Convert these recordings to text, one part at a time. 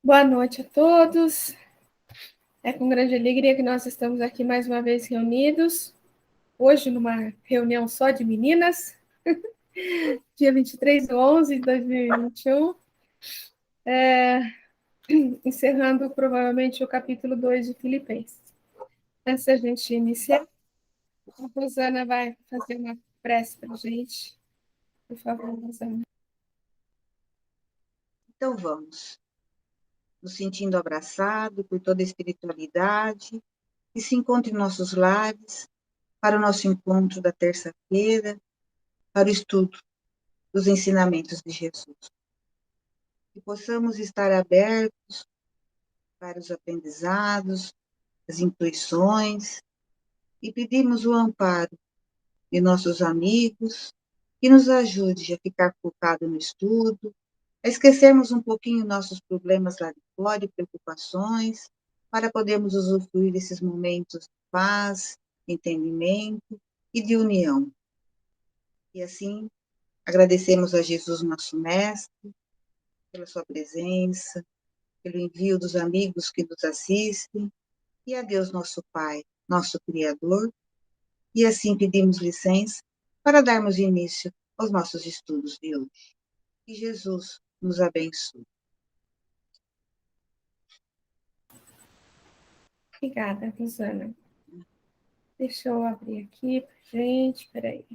Boa noite a todos. É com grande alegria que nós estamos aqui mais uma vez reunidos. Hoje, numa reunião só de meninas, dia 23/11/2021, encerrando provavelmente o capítulo 2 de Filipenses. Antes da gente iniciar, a Rosana vai fazer uma prece para a gente. Por favor, Rosana. Então vamos, nos sentindo abraçado por toda a espiritualidade, que se encontre em nossos lares, para o nosso encontro da terça-feira, para o estudo dos ensinamentos de Jesus. Que possamos estar abertos para os aprendizados, as intuições, e pedimos o amparo de nossos amigos, que nos ajude a ficar focado no estudo, a esquecermos um pouquinho nossos problemas lá de fora e preocupações, para podermos usufruir desses momentos de paz, de entendimento e de união. E assim, agradecemos a Jesus, nosso Mestre, pela sua presença, pelo envio dos amigos que nos assistem, e a Deus, nosso Pai, nosso Criador, e assim pedimos licença para darmos início aos nossos estudos de hoje. Que Jesus nos abençoe. Obrigada, Rosana. Deixa eu abrir aqui para gente. Peraí.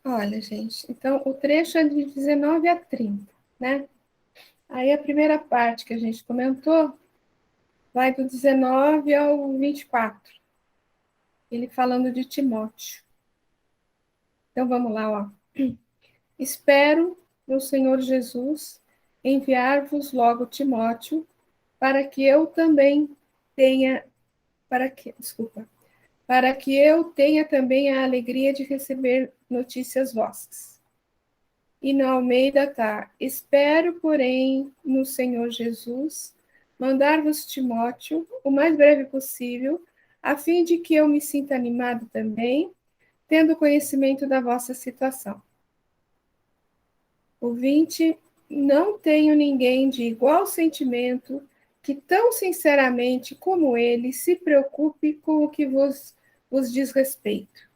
Olha, gente, então o trecho é de 19 a 30, né? Aí a primeira parte que a gente comentou vai do 19 ao 24, ele falando de Timóteo. Então vamos lá, ó. Espero no Senhor Jesus enviar-vos logo Timóteo, para que eu também tenha, para que eu tenha também a alegria de receber notícias vossas. E no Almeida tá, espero, porém, no Senhor Jesus, mandar-vos Timóteo o mais breve possível, a fim de que eu me sinta animado também, tendo conhecimento da vossa situação. O 20, não tenho ninguém de igual sentimento que tão sinceramente como ele se preocupe com o que vos diz respeito.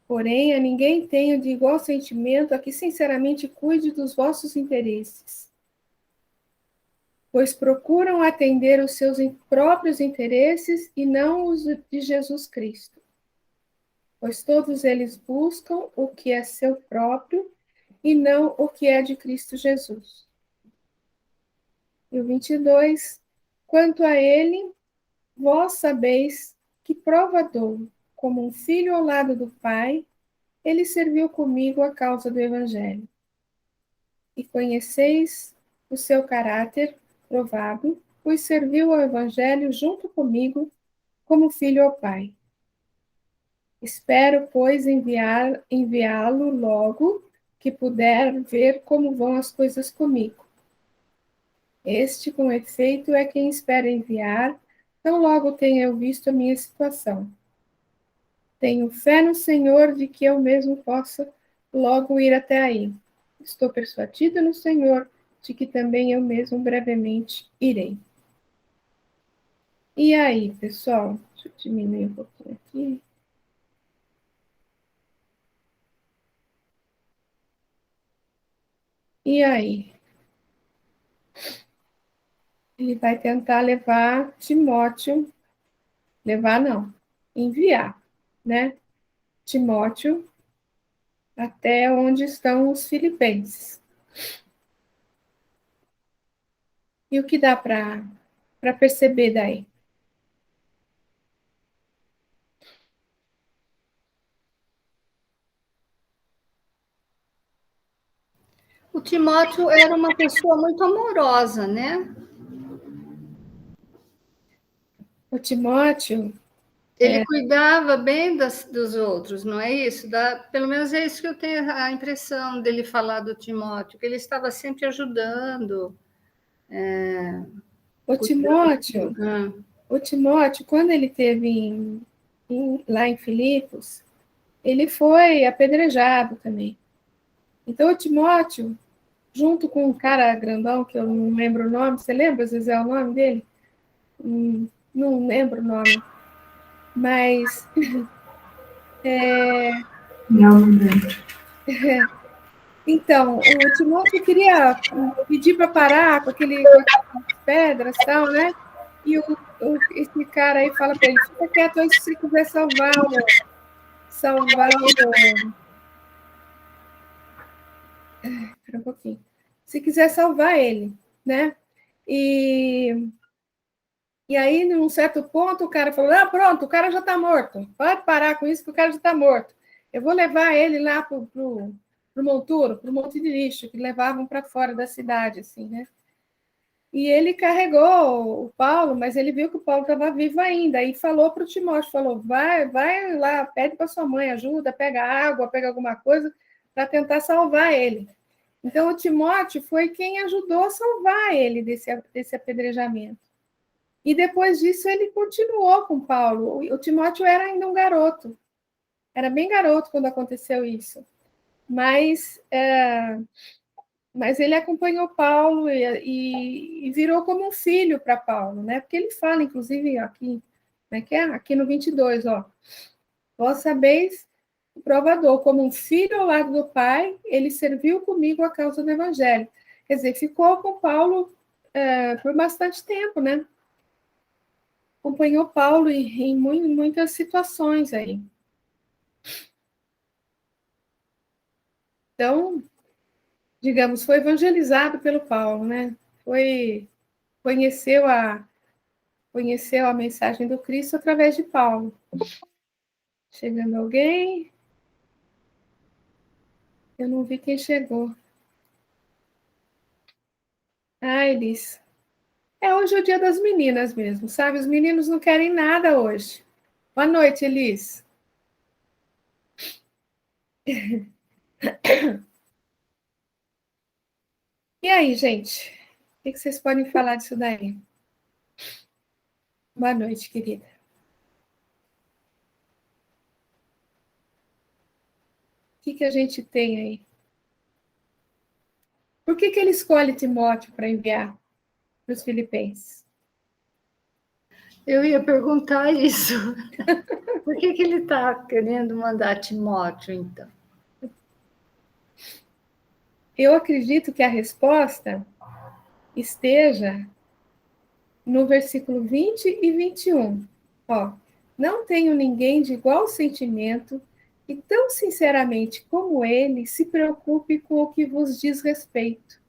Porém, a ninguém tenho de igual sentimento a que sinceramente cuide dos vossos interesses, pois procuram atender os seus próprios interesses e não os de Jesus Cristo. Pois todos eles buscam o que é seu próprio e não o que é de Cristo Jesus. E o 22, quanto a ele, vós sabeis que prova dou, como um filho ao lado do Pai, ele serviu comigo a causa do Evangelho. E conheceis o seu caráter provado, pois serviu ao Evangelho junto comigo como filho ao Pai. Espero, pois, enviá-lo logo que puder ver como vão as coisas comigo. Este, com efeito, é quem espera enviar, tão logo tenha eu visto a minha situação. Tenho fé no Senhor de que eu mesmo possa logo ir até aí. Estou persuadida no Senhor de que também eu mesmo brevemente irei. E aí, pessoal? Deixa eu diminuir um pouquinho aqui. E aí? Ele vai tentar levar Timóteo, levar não, enviar, né? Timóteo até onde estão os filipenses. E o que dá para perceber daí? O Timóteo era uma pessoa muito amorosa, né? O Timóteo, Ele cuidava bem dos outros, não é isso? Pelo menos é isso que eu tenho a impressão dele falar do Timóteo, que ele estava sempre ajudando. O Timóteo, Ah, o Timóteo, quando ele esteve lá em Filipos, ele foi apedrejado também. Então, o Timóteo, junto com um cara grandão, que eu não lembro o nome, você lembra, Zezé, o nome dele? Não lembro o nome, mas Não, não lembro. então, o Timóteo queria pedir para parar com aquelas pedras e tal, né? E esse cara aí fala para ele, fica quieto aí se você quiser salvar o... Espera um pouquinho. Se quiser salvar ele, né? E aí, num certo ponto, o cara falou, pronto, o cara já está morto. Pode parar com isso que o cara já está morto. Eu vou levar ele lá para o monturo, para o monte de lixo, que levavam para fora da cidade, assim, né? E ele carregou o Paulo, mas ele viu que o Paulo estava vivo ainda, e falou para o Timóteo, falou, vai lá, pede para sua mãe ajuda, pega água, pega alguma coisa, para tentar salvar ele. Então, o Timóteo foi quem ajudou a salvar ele desse apedrejamento. E depois disso, ele continuou com Paulo. O Timóteo era ainda um garoto, era bem garoto quando aconteceu isso. Mas ele acompanhou Paulo e virou como um filho para Paulo, né? Porque ele fala, inclusive, aqui, como é que é? Aqui no 22, ó. Vós sabeis o provador, como um filho ao lado do pai, ele serviu comigo a causa do evangelho. Quer dizer, ficou com Paulo por bastante tempo, né? Acompanhou Paulo em muitas situações aí. Então, digamos, foi evangelizado pelo Paulo, né? Conheceu a mensagem do Cristo através de Paulo. Chegando alguém? Eu não vi quem chegou. Elis. Hoje é o dia das meninas mesmo, sabe? Os meninos não querem nada hoje. Boa noite, Elis. E aí, gente? O que vocês podem falar disso daí? Boa noite, querida. O que a gente tem aí? Por que ele escolhe Timóteo para enviar para os filipenses? eu ia perguntar isso. Por que ele está querendo mandar Timóteo, então? Eu acredito que a resposta esteja no versículo 20 e 21. Ó, não tenho ninguém de igual sentimento que tão sinceramente como ele se preocupe com o que vos diz respeito,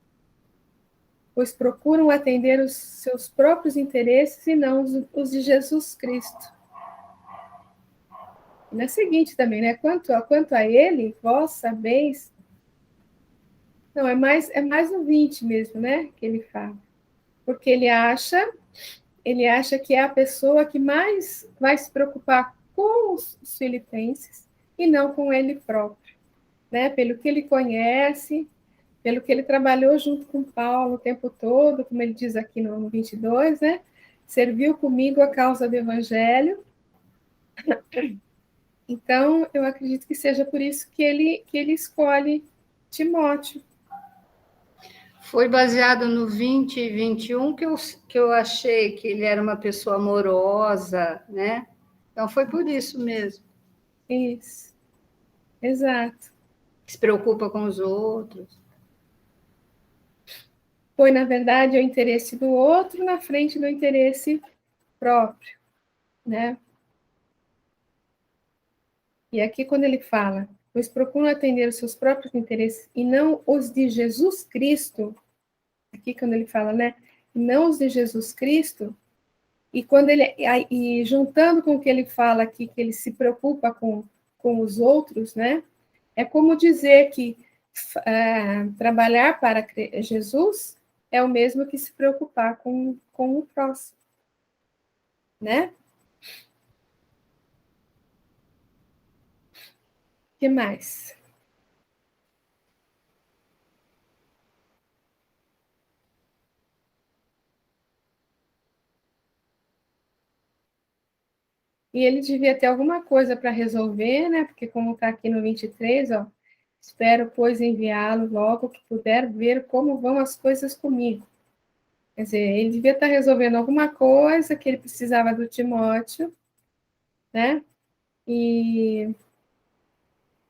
pois procuram atender os seus próprios interesses e não os de Jesus Cristo. E na seguinte também, né? Quanto a ele, vós sabeis. Não, é mais no 20 mesmo, né? Que ele fala. Porque ele acha que é a pessoa que mais vai se preocupar com os filipenses e não com ele próprio, né? Pelo que ele conhece, pelo que ele trabalhou junto com Paulo o tempo todo, como ele diz aqui no 22, né? Serviu comigo a causa do evangelho. Então, eu acredito que seja por isso que ele escolhe Timóteo. Foi baseado no 20 e 21 que eu achei que ele era uma pessoa amorosa, né? Então foi por isso mesmo. Isso, exato. Se preocupa com os outros. Foi, na verdade, o interesse do outro na frente do interesse próprio, né? E aqui, quando ele fala, pois procuram atender os seus próprios interesses e não os de Jesus Cristo, aqui quando ele fala, né? Não os de Jesus Cristo, e quando e juntando com o que ele fala aqui, que ele se preocupa com os outros, né? É como dizer que trabalhar para Jesus é o mesmo que se preocupar com o próximo, né? O que mais? E ele devia ter alguma coisa para resolver, né? Porque como está aqui no 23, ó, espero, pois, enviá-lo logo que puder ver como vão as coisas comigo. Quer dizer, ele devia estar resolvendo alguma coisa que ele precisava do Timóteo, né? E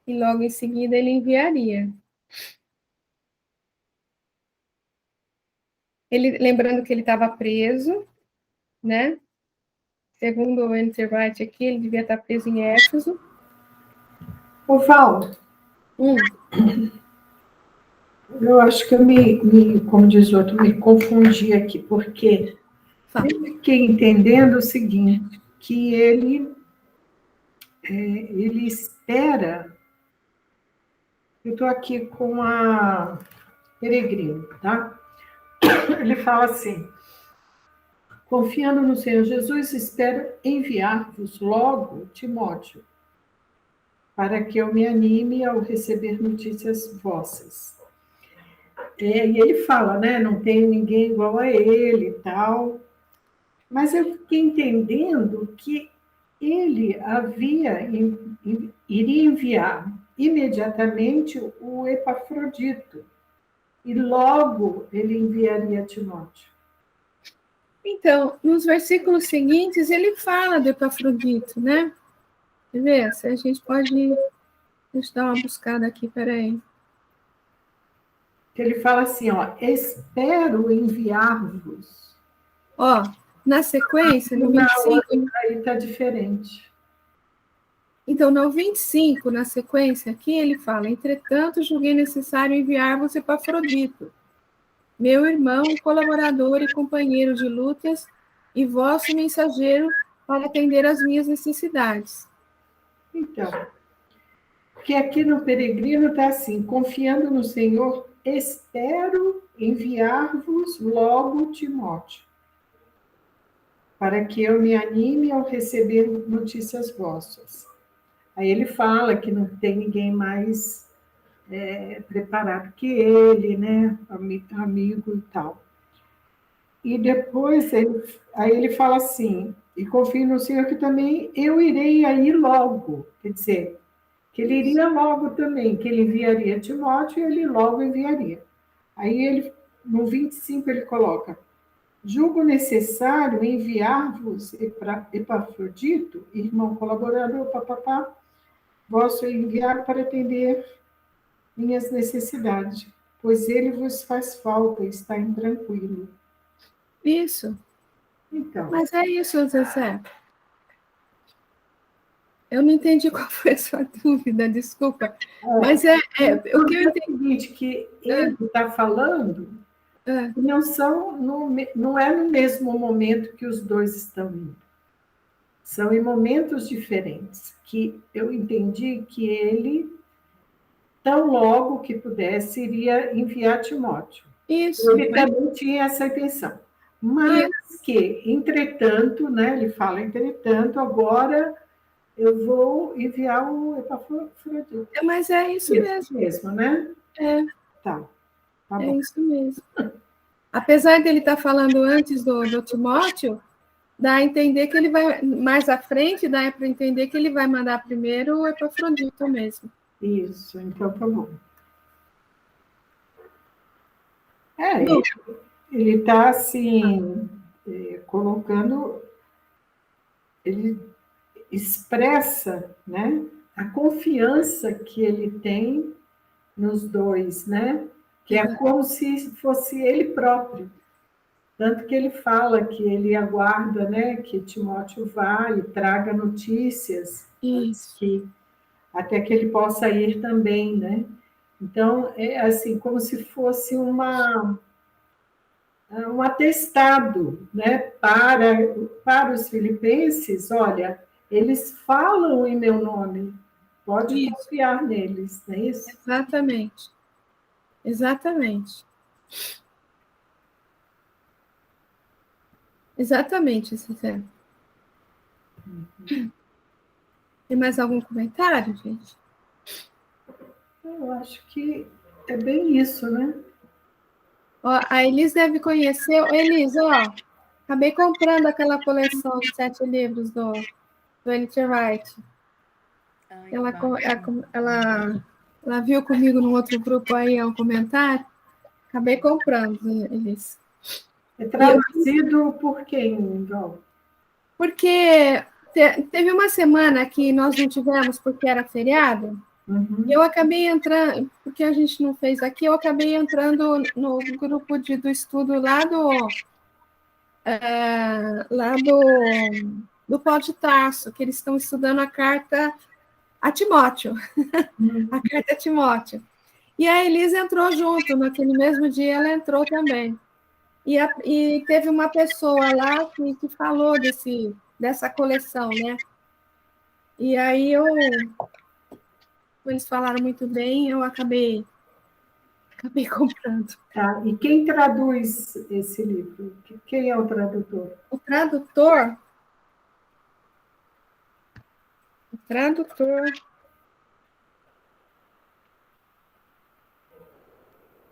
logo em seguida ele enviaria. Ele, lembrando que ele estava preso, né? Segundo o Enter White aqui, ele devia estar preso em Éfeso. Ô, Val, eu acho que como diz o outro, me confundi aqui, porque eu fiquei entendendo o seguinte, que ele espera. Eu estou aqui com a Peregrino, tá? Ele fala assim: confiando no Senhor Jesus, espero enviar-vos logo Timóteo, para que eu me anime ao receber notícias vossas. E ele fala, né? Não tem ninguém igual a ele e tal. Mas eu fiquei entendendo que ele iria enviar imediatamente o Epafrodito, e logo ele enviaria Timóteo. Então, nos versículos seguintes, ele fala do Epafrodito, né? Quer ver? Se a gente pode... Deixa eu dar uma buscada aqui, peraí. Ele fala assim, ó, espero enviar-vos. Ó, na sequência, no 25... Aí está diferente. Então, no 25, na sequência aqui, ele fala: entretanto, julguei necessário enviar-vos Epafrodito, meu irmão, colaborador e companheiro de lutas, e vosso mensageiro para atender às minhas necessidades. Então, porque aqui no Peregrino está assim: confiando no Senhor, espero enviar-vos logo Timóteo, para que eu me anime ao receber notícias vossas. Aí ele fala que não tem ninguém mais preparado que ele, né? Amigo e tal. E depois, aí ele fala assim: e confio no Senhor que também eu irei aí logo. Quer dizer, que ele iria logo também, que ele enviaria Timóteo e ele logo enviaria. Aí ele, no 25, ele coloca: julgo necessário enviar-vos Epafrodito, irmão colaborador, papapá, vosso enviado para atender minhas necessidades, pois ele vos faz falta e está intranquilo. Isso. Então. Mas é isso, Zezé. Eu não entendi qual foi a sua dúvida, desculpa. Mas o que eu entendi que ele está falando não é no mesmo momento que os dois estão indo. São em momentos diferentes, que eu entendi que ele, tão logo que pudesse, iria enviar Timóteo. Isso. Ele também tinha essa intenção. Mas que, entretanto, né, ele fala, entretanto, agora eu vou enviar o Epafrodito. Mas é isso mesmo, né? Tá bom. É isso mesmo. Apesar dele estar falando antes do Timóteo, dá a entender que ele vai, mais à frente, dá para entender que ele vai mandar primeiro o Epafrodito mesmo. Isso, então tá bom. Ele está, assim, colocando, ele expressa, né, a confiança que ele tem nos dois, né, que é como se fosse ele próprio. Tanto que ele fala que ele aguarda, né, que Timóteo vá e traga notícias, até que ele possa ir também, né? Então, é assim, como se fosse um atestado, né, para os filipenses: olha, eles falam em meu nome, pode confiar neles, não é isso? Exatamente. Exatamente. Exatamente, César. Tem mais algum comentário, gente? Eu acho que é bem isso, né? Ó, a Elis deve conhecer. Elis, ó, acabei comprando aquela coleção de 7 livros do do N.T. Wright. Ai, Ela, bacana. ela viu comigo num outro grupo aí um comentário, acabei comprando eles. É traduzido por quem, Val? Porque teve uma semana que nós não tivemos porque era feriado, e eu acabei entrando, porque a gente não fez aqui, eu acabei entrando no grupo do estudo do Paulo de Tarso, que eles estão estudando a carta a Timóteo, a carta a Timóteo. E a Elisa entrou junto, naquele mesmo dia ela entrou também. E teve uma pessoa lá que falou dessa coleção, né? E aí eles falaram muito bem, eu acabei comprando. Tá. E quem traduz esse livro? Quem é o tradutor? O tradutor,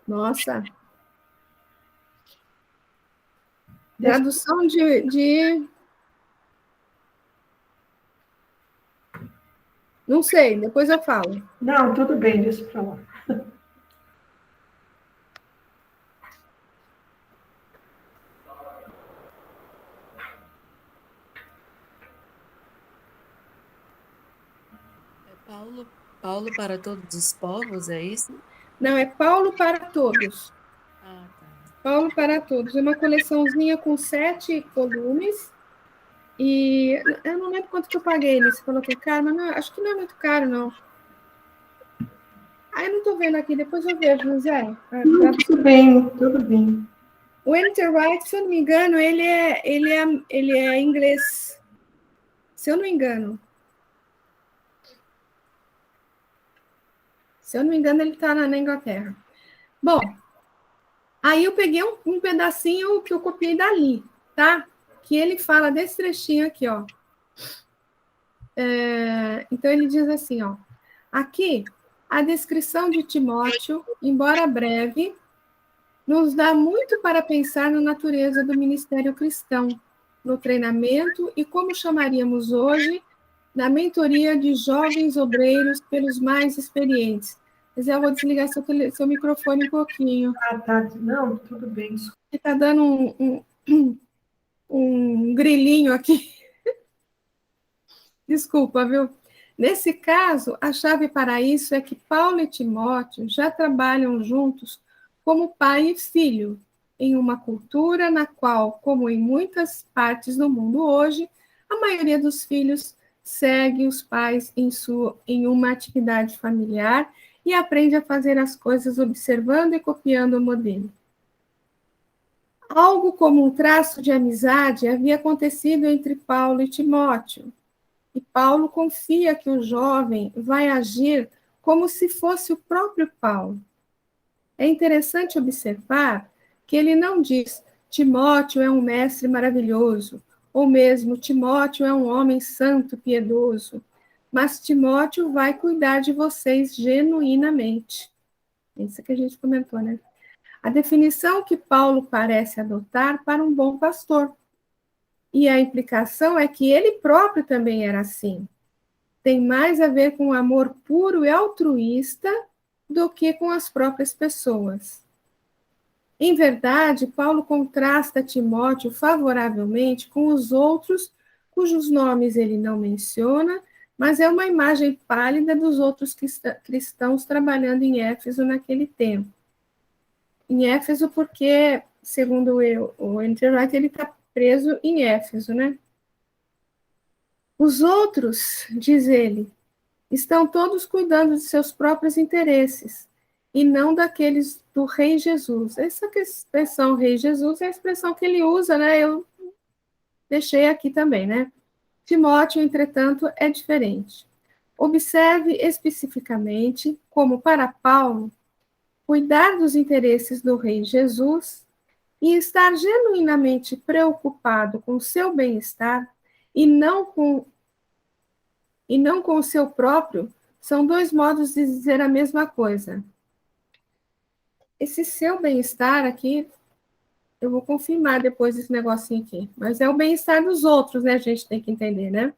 nossa, tradução não sei, depois eu falo. Não, tudo bem, deixa eu falar. É Paulo para todos os povos, é isso? Não, é Paulo para Todos. Ah, tá. Paulo para Todos. É uma coleçãozinha com 7 volumes. E eu não lembro quanto que eu paguei nesse. Falou que é caro, mas não, acho que não é muito caro, não. Ah, eu não estou vendo aqui, depois eu vejo, José. Tudo bem, tudo bem. O N.T. Wright, se eu não me engano, ele é inglês. Se eu não me engano. Se eu não me engano, ele está na Inglaterra. Bom, aí eu peguei um pedacinho que eu copiei dali, tá? Que ele fala desse trechinho aqui, ó. Então, ele diz assim, ó. Aqui, a descrição de Timóteo, embora breve, nos dá muito para pensar na natureza do ministério cristão, no treinamento e, como chamaríamos hoje, na mentoria de jovens obreiros pelos mais experientes. Mas eu vou desligar seu microfone um pouquinho. Ah, tá. Não, tudo bem. Está dando um grilinho aqui. Desculpa, viu? Nesse caso, a chave para isso é que Paulo e Timóteo já trabalham juntos como pai e filho, em uma cultura na qual, como em muitas partes do mundo hoje, a maioria dos filhos segue os pais em uma atividade familiar e aprende a fazer as coisas observando e copiando o modelo. Algo como um traço de amizade havia acontecido entre Paulo e Timóteo. E Paulo confia que o jovem vai agir como se fosse o próprio Paulo. É interessante observar que ele não diz Timóteo é um mestre maravilhoso, ou mesmo Timóteo é um homem santo, piedoso, mas Timóteo vai cuidar de vocês genuinamente. Isso que a gente comentou, né? A definição que Paulo parece adotar para um bom pastor. E a implicação é que ele próprio também era assim. Tem mais a ver com o amor puro e altruísta do que com as próprias pessoas. Em verdade, Paulo contrasta Timóteo favoravelmente com os outros, cujos nomes ele não menciona, mas é uma imagem pálida dos outros cristãos trabalhando em Éfeso naquele tempo. Em Éfeso, porque, segundo o N.T. Wright, ele está preso em Éfeso, né? Os outros, diz ele, estão todos cuidando de seus próprios interesses e não daqueles do Rei Jesus. Essa expressão Rei Jesus é a expressão que ele usa, né? Eu deixei aqui também, né? Timóteo, entretanto, é diferente. Observe especificamente como, para Paulo, cuidar dos interesses do Rei Jesus e estar genuinamente preocupado com o seu bem-estar e não com o seu próprio, são dois modos de dizer a mesma coisa. Esse seu bem-estar aqui, eu vou confirmar depois esse negocinho aqui, mas é o bem-estar dos outros, né? A gente tem que entender, né?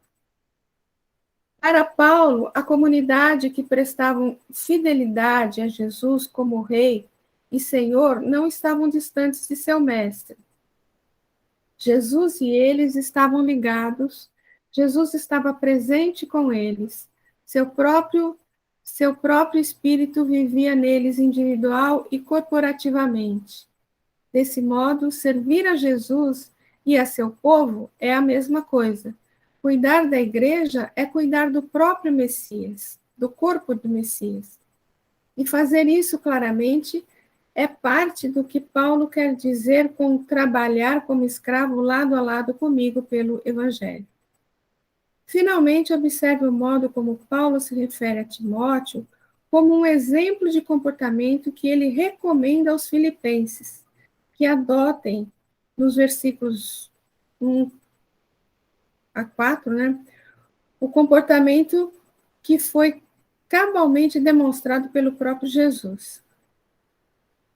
Para Paulo, a comunidade que prestavam fidelidade a Jesus como Rei e Senhor não estavam distantes de seu mestre. Jesus e eles estavam ligados, Jesus estava presente com eles, seu próprio espírito vivia neles individual e corporativamente. Desse modo, servir a Jesus e a seu povo é a mesma coisa. Cuidar da igreja é cuidar do próprio Messias, do corpo do Messias. E fazer isso claramente é parte do que Paulo quer dizer com trabalhar como escravo lado a lado comigo pelo Evangelho. Finalmente, observe o modo como Paulo se refere a Timóteo como um exemplo de comportamento que ele recomenda aos filipenses, que adotem, nos versículos 1 a 4, né, o comportamento que foi cabalmente demonstrado pelo próprio Jesus.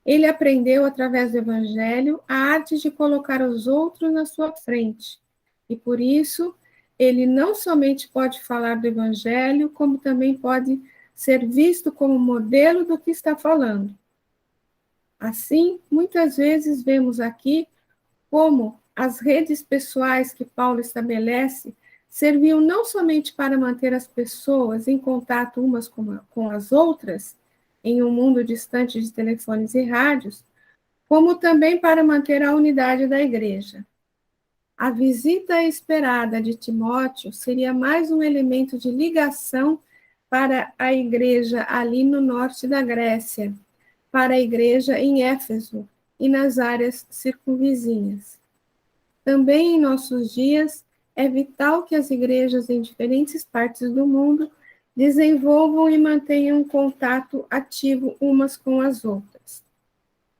Ele aprendeu, através do Evangelho, a arte de colocar os outros na sua frente. E, por isso, ele não somente pode falar do Evangelho, como também pode ser visto como modelo do que está falando. Assim, muitas vezes vemos aqui como as redes pessoais que Paulo estabelece serviam não somente para manter as pessoas em contato umas com as outras, em um mundo distante de telefones e rádios, como também para manter a unidade da igreja. A visita esperada de Timóteo seria mais um elemento de ligação para a igreja ali no norte da Grécia, para a igreja em Éfeso e nas áreas circunvizinhas. Também em nossos dias, é vital que as igrejas em diferentes partes do mundo desenvolvam e mantenham um contato ativo umas com as outras.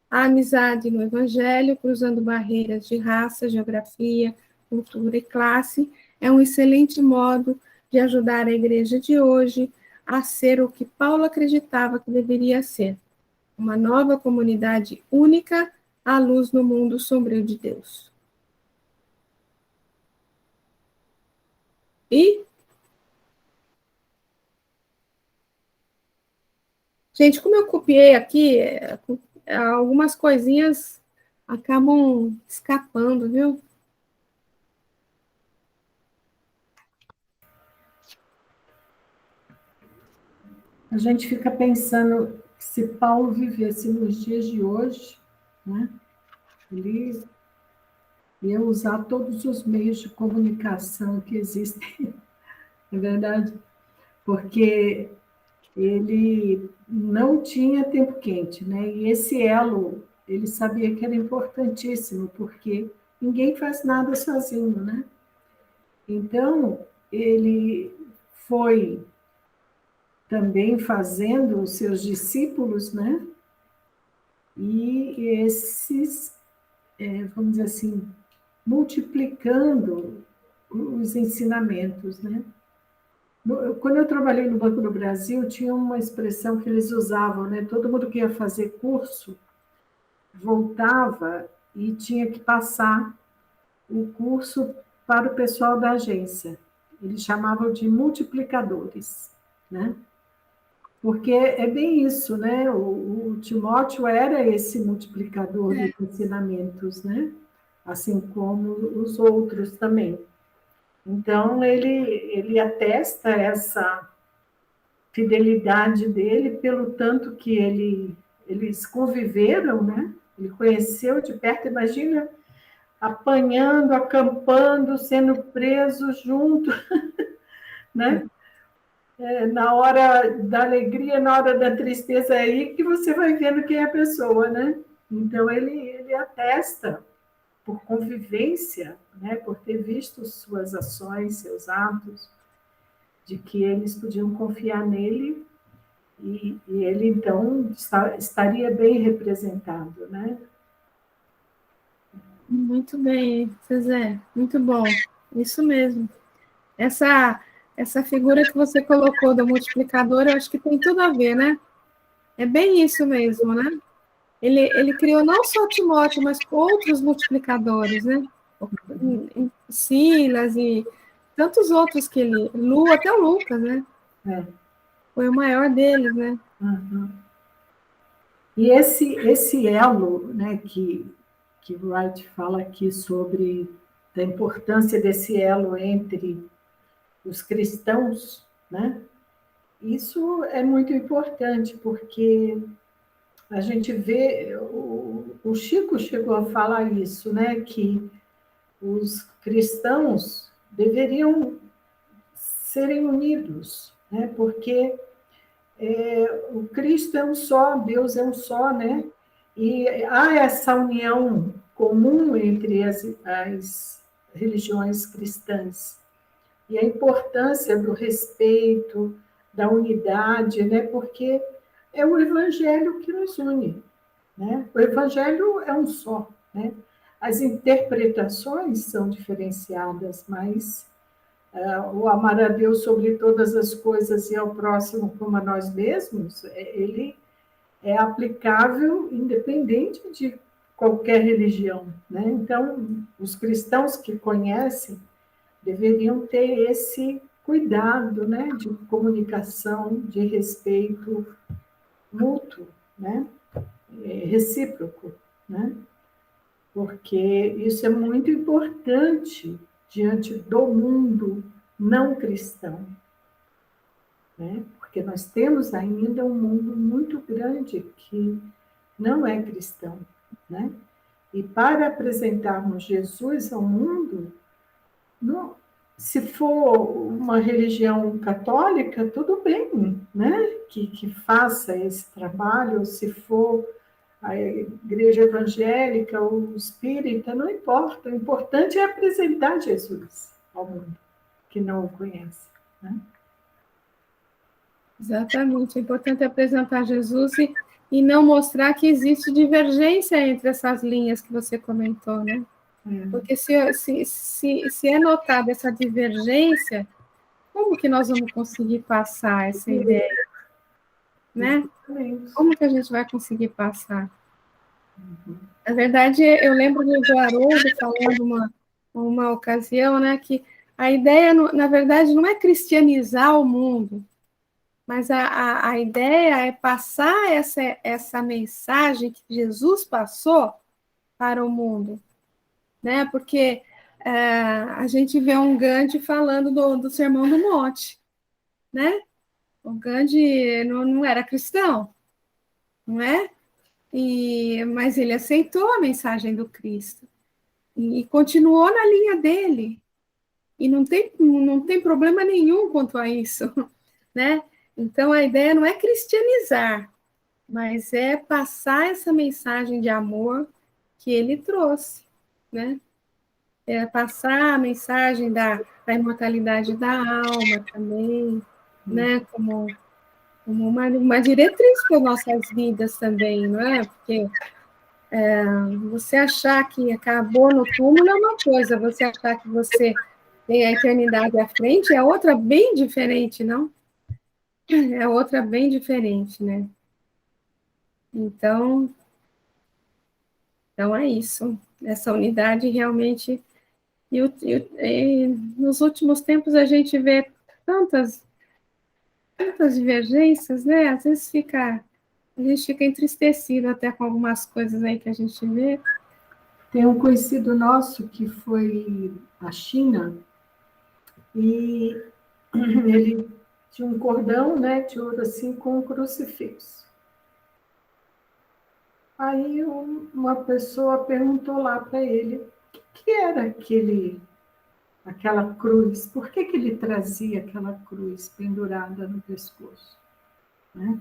A amizade no Evangelho, cruzando barreiras de raça, geografia, cultura e classe, é um excelente modo de ajudar a igreja de hoje a ser o que Paulo acreditava que deveria ser, uma nova comunidade única à luz no mundo sombrio de Deus. E, gente, como eu copiei aqui, algumas coisinhas acabam escapando, viu? A gente fica pensando que se Paulo vivesse nos dias de hoje, né, ele ia usar todos os meios de comunicação que existem, é verdade? Porque ele não tinha tempo quente, né? E esse elo, ele sabia que era importantíssimo, porque ninguém faz nada sozinho, né? Então, ele foi também fazendo os seus discípulos, né? E esses, vamos dizer assim, multiplicando os ensinamentos, né? Quando eu trabalhei no Banco do Brasil, tinha uma expressão que eles usavam, né? Todo mundo que ia fazer curso voltava e tinha que passar o curso para o pessoal da agência. Eles chamavam de multiplicadores, né? Porque é bem isso, né? O Timóteo era esse multiplicador dos ensinamentos, né? Assim como os outros também. Então, ele atesta essa fidelidade dele pelo tanto que eles conviveram, né? Ele conheceu de perto, imagina, apanhando, acampando, sendo preso junto, né? Na hora da alegria, na hora da tristeza, é aí que você vai vendo quem é a pessoa, né? Então, ele atesta por convivência, né? Por ter visto suas ações, seus atos, de que eles podiam confiar nele e ele, então, estaria bem representado, né? Muito bem, Zezé, muito bom, isso mesmo. Essa figura que você colocou do multiplicador, eu acho que tem tudo a ver, né? É bem isso mesmo, né? Ele criou não só Timóteo, mas outros multiplicadores, né? Silas e tantos outros que ele... até o Lucas, né? Foi o maior deles, né? Uhum. E esse elo, né, que Wright fala aqui sobre a importância desse elo entre os cristãos, né? Isso é muito importante, porque a gente vê, o Chico chegou a falar isso, né? Que os cristãos deveriam serem unidos, né? Porque o Cristo é um só, Deus é um só, né? E há essa união comum entre as religiões cristãs. E a importância do respeito, da unidade, né? Porque é o Evangelho que nos une, né? O Evangelho é um só, né? As interpretações são diferenciadas, mas o amar a Deus sobre todas as coisas e ao próximo como a nós mesmos, ele é aplicável independente de qualquer religião, né? Então, os cristãos que conhecem deveriam ter esse cuidado, né, de comunicação, de respeito mútuo, né, recíproco, né, porque isso é muito importante diante do mundo não cristão, né, porque nós temos ainda um mundo muito grande que não é cristão, né, e para apresentarmos Jesus ao mundo, não, se for uma religião católica, tudo bem, né? Que faça esse trabalho, se for a igreja evangélica ou espírita, não importa. O importante é apresentar Jesus ao mundo que não o conhece, né? Exatamente. É importante apresentar Jesus e não mostrar que existe divergência entre essas linhas que você comentou, né? Porque se é notada essa divergência, como que nós vamos conseguir passar essa ideia, né? Como que a gente vai conseguir passar? Na verdade, eu lembro do Haroldo falando uma ocasião, né, que a ideia, na verdade, não é cristianizar o mundo, mas a ideia é passar essa mensagem que Jesus passou para o mundo, né? Porque a gente vê um Gandhi falando do Sermão do Monte, né? O Gandhi não era cristão, não é? Mas ele aceitou a mensagem do Cristo e continuou na linha dele. E não tem problema nenhum quanto a isso, né? Então, a ideia não é cristianizar, mas é passar essa mensagem de amor que ele trouxe, né? É passar a mensagem da imortalidade da alma também, né? Como uma diretriz para nossas vidas também, não é? Porque você achar que acabou no túmulo é uma coisa, você achar que você tem a eternidade à frente é outra bem diferente, não? É outra bem diferente, né? Então é isso. Essa unidade realmente... E nos últimos tempos a gente vê tantas divergências, né? Às vezes a gente fica entristecido até com algumas coisas aí que a gente vê. Tem um conhecido nosso que foi à China e ele tinha um cordão, né, de ouro assim com um crucifixo. Aí uma pessoa perguntou lá para ele o que era aquela cruz, por que ele trazia aquela cruz pendurada no pescoço, né?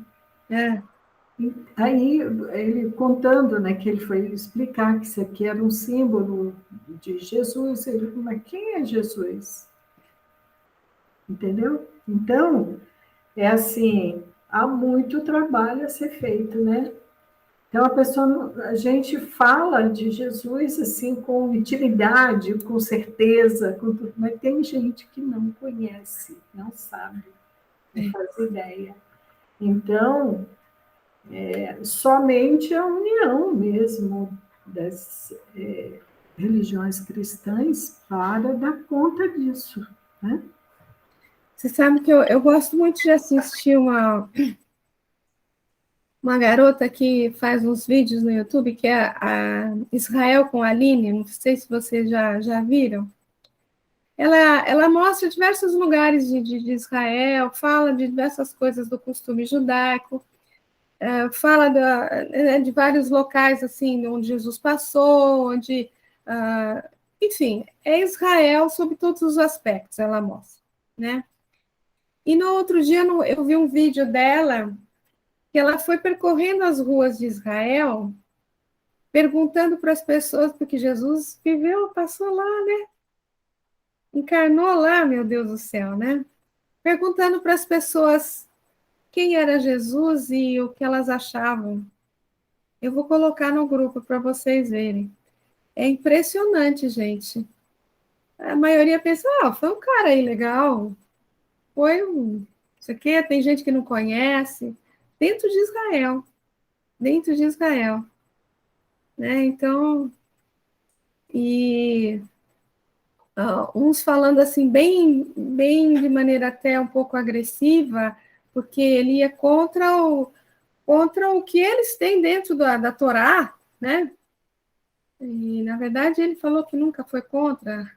Aí ele contando, né, que ele foi explicar que isso aqui era um símbolo de Jesus. Ele falou, mas quem é Jesus? Entendeu? Então, é assim, há muito trabalho a ser feito, né? Então, a gente fala de Jesus assim com intimidade, com certeza, mas tem gente que não conhece, não sabe, não faz ideia. Então, somente a união mesmo das religiões cristãs para dar conta disso, né? Você sabe que eu gosto muito de assistir uma garota que faz uns vídeos no YouTube, que é a Israel com a Aline, não sei se vocês já viram. Ela mostra diversos lugares de Israel, fala de diversas coisas do costume judaico, fala de vários locais assim onde Jesus passou, enfim, é Israel sob todos os aspectos, ela mostra, né? E no outro dia eu vi um vídeo dela que ela foi percorrendo as ruas de Israel, perguntando para as pessoas, porque Jesus viveu, passou lá, né? Encarnou lá, meu Deus do céu, né? Perguntando para as pessoas quem era Jesus e o que elas achavam. Eu vou colocar no grupo para vocês verem. É impressionante, gente. A maioria pensa, foi um cara aí legal, foi um... Isso aqui tem gente que não conhece. Dentro de Israel, né? Então, e uns falando assim, bem de maneira até um pouco agressiva, porque ele ia contra o que eles têm dentro da Torá, né? E, na verdade, ele falou que nunca foi contra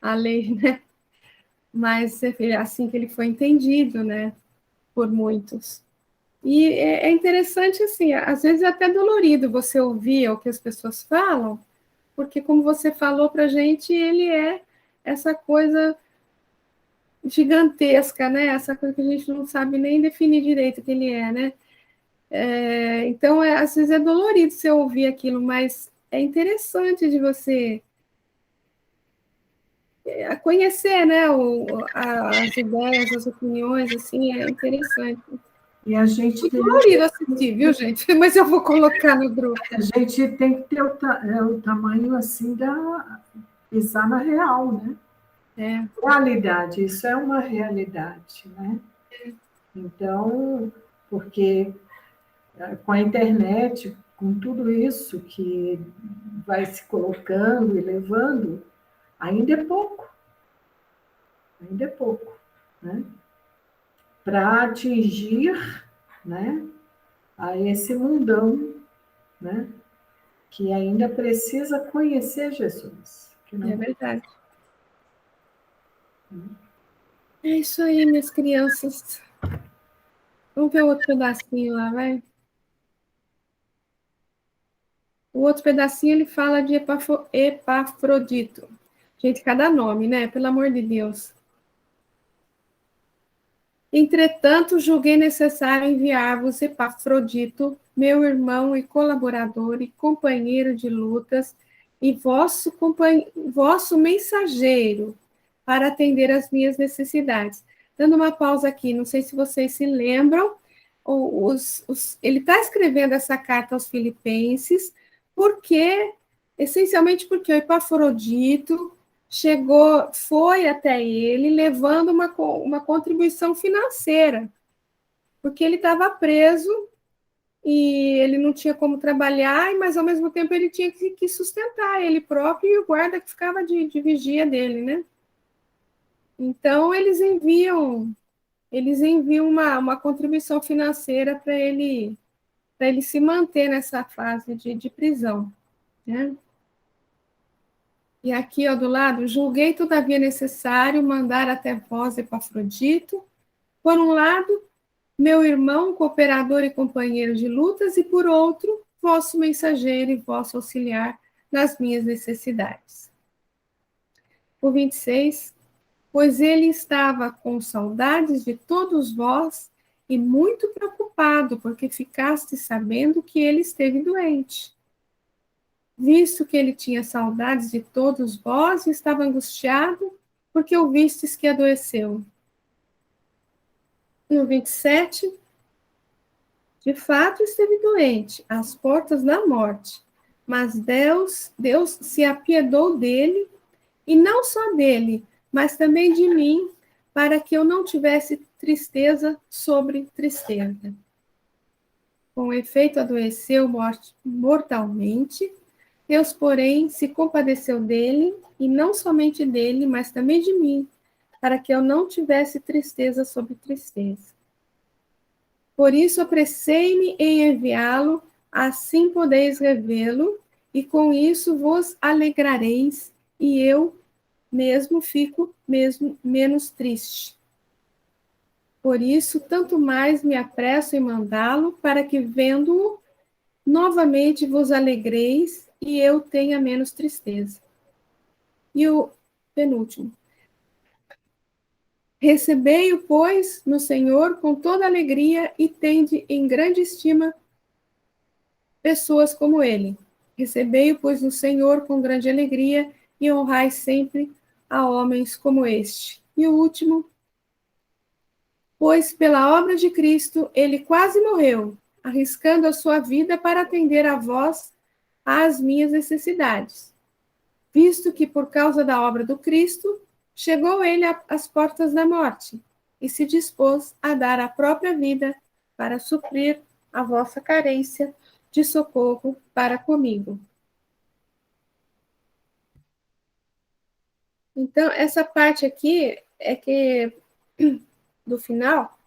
a lei, né? Mas é assim que ele foi entendido, né? Por muitos. E é interessante, assim, às vezes é até dolorido você ouvir o que as pessoas falam, porque, como você falou para a gente, ele é essa coisa gigantesca, né? Essa coisa que a gente não sabe nem definir direito o que ele é, né? Então, às vezes é dolorido você ouvir aquilo, mas é interessante de você conhecer, né? As ideias, as opiniões, assim, é interessante. E a gente Muito tem, dolorido assistir, viu, gente? Mas eu vou colocar no grupo. a gente tem que ter o tamanho assim da pisar na real, né? Realidade, isso é uma realidade, né? Então, porque com a internet, com tudo isso que vai se colocando e levando, ainda é pouco, né? Para atingir, né, a esse mundão, né, que ainda precisa conhecer Jesus. Que não... É verdade. É isso aí, minhas crianças. Vamos ver o outro pedacinho lá, vai. O outro pedacinho ele fala de Epafrodito. Gente, cada nome, né? Pelo amor de Deus. Entretanto, julguei necessário enviar-vos Epafrodito, meu irmão e colaborador e companheiro de lutas, e vosso mensageiro, para atender às minhas necessidades. Dando uma pausa aqui, não sei se vocês se lembram, ele está escrevendo essa carta aos Filipenses, essencialmente porque o Epafrodito foi até ele levando uma contribuição financeira, porque ele estava preso e ele não tinha como trabalhar, mas ao mesmo tempo ele tinha que sustentar ele próprio e o guarda que ficava de vigia dele, né? Então eles enviam uma contribuição financeira para ele se manter nessa fase de prisão, né? E aqui, ó, do lado, julguei todavia necessário mandar até vós Epafrodito, por um lado, meu irmão, cooperador e companheiro de lutas, e por outro, vosso mensageiro e vosso auxiliar nas minhas necessidades. O 26, pois ele estava com saudades de todos vós e muito preocupado, porque ficaste sabendo que ele esteve doente. Visto que ele tinha saudades de todos vós e estava angustiado, porque o vistes que adoeceu. No 27, de fato esteve doente, às portas da morte, mas Deus se apiedou dele, e não só dele, mas também de mim, para que eu não tivesse tristeza sobre tristeza. Com efeito, adoeceu mortalmente. Deus, porém, se compadeceu dele, e não somente dele, mas também de mim, para que eu não tivesse tristeza sobre tristeza. Por isso apressei-me em enviá-lo, assim podeis revê-lo, e com isso vos alegrareis, e eu mesmo fico menos triste. Por isso, tanto mais me apresso em mandá-lo, para que, vendo-o, novamente vos alegreis, e eu tenha menos tristeza. E o penúltimo. Recebei-o, pois, no Senhor com toda alegria, e tende em grande estima pessoas como ele. Recebei-o, pois, no Senhor com grande alegria, e honrai sempre a homens como este. E o último, pois pela obra de Cristo ele quase morreu, arriscando a sua vida para atender a vós às minhas necessidades, visto que por causa da obra do Cristo chegou ele às portas da morte e se dispôs a dar a própria vida para suprir a vossa carência de socorro para comigo. Então, essa parte aqui é que, do final,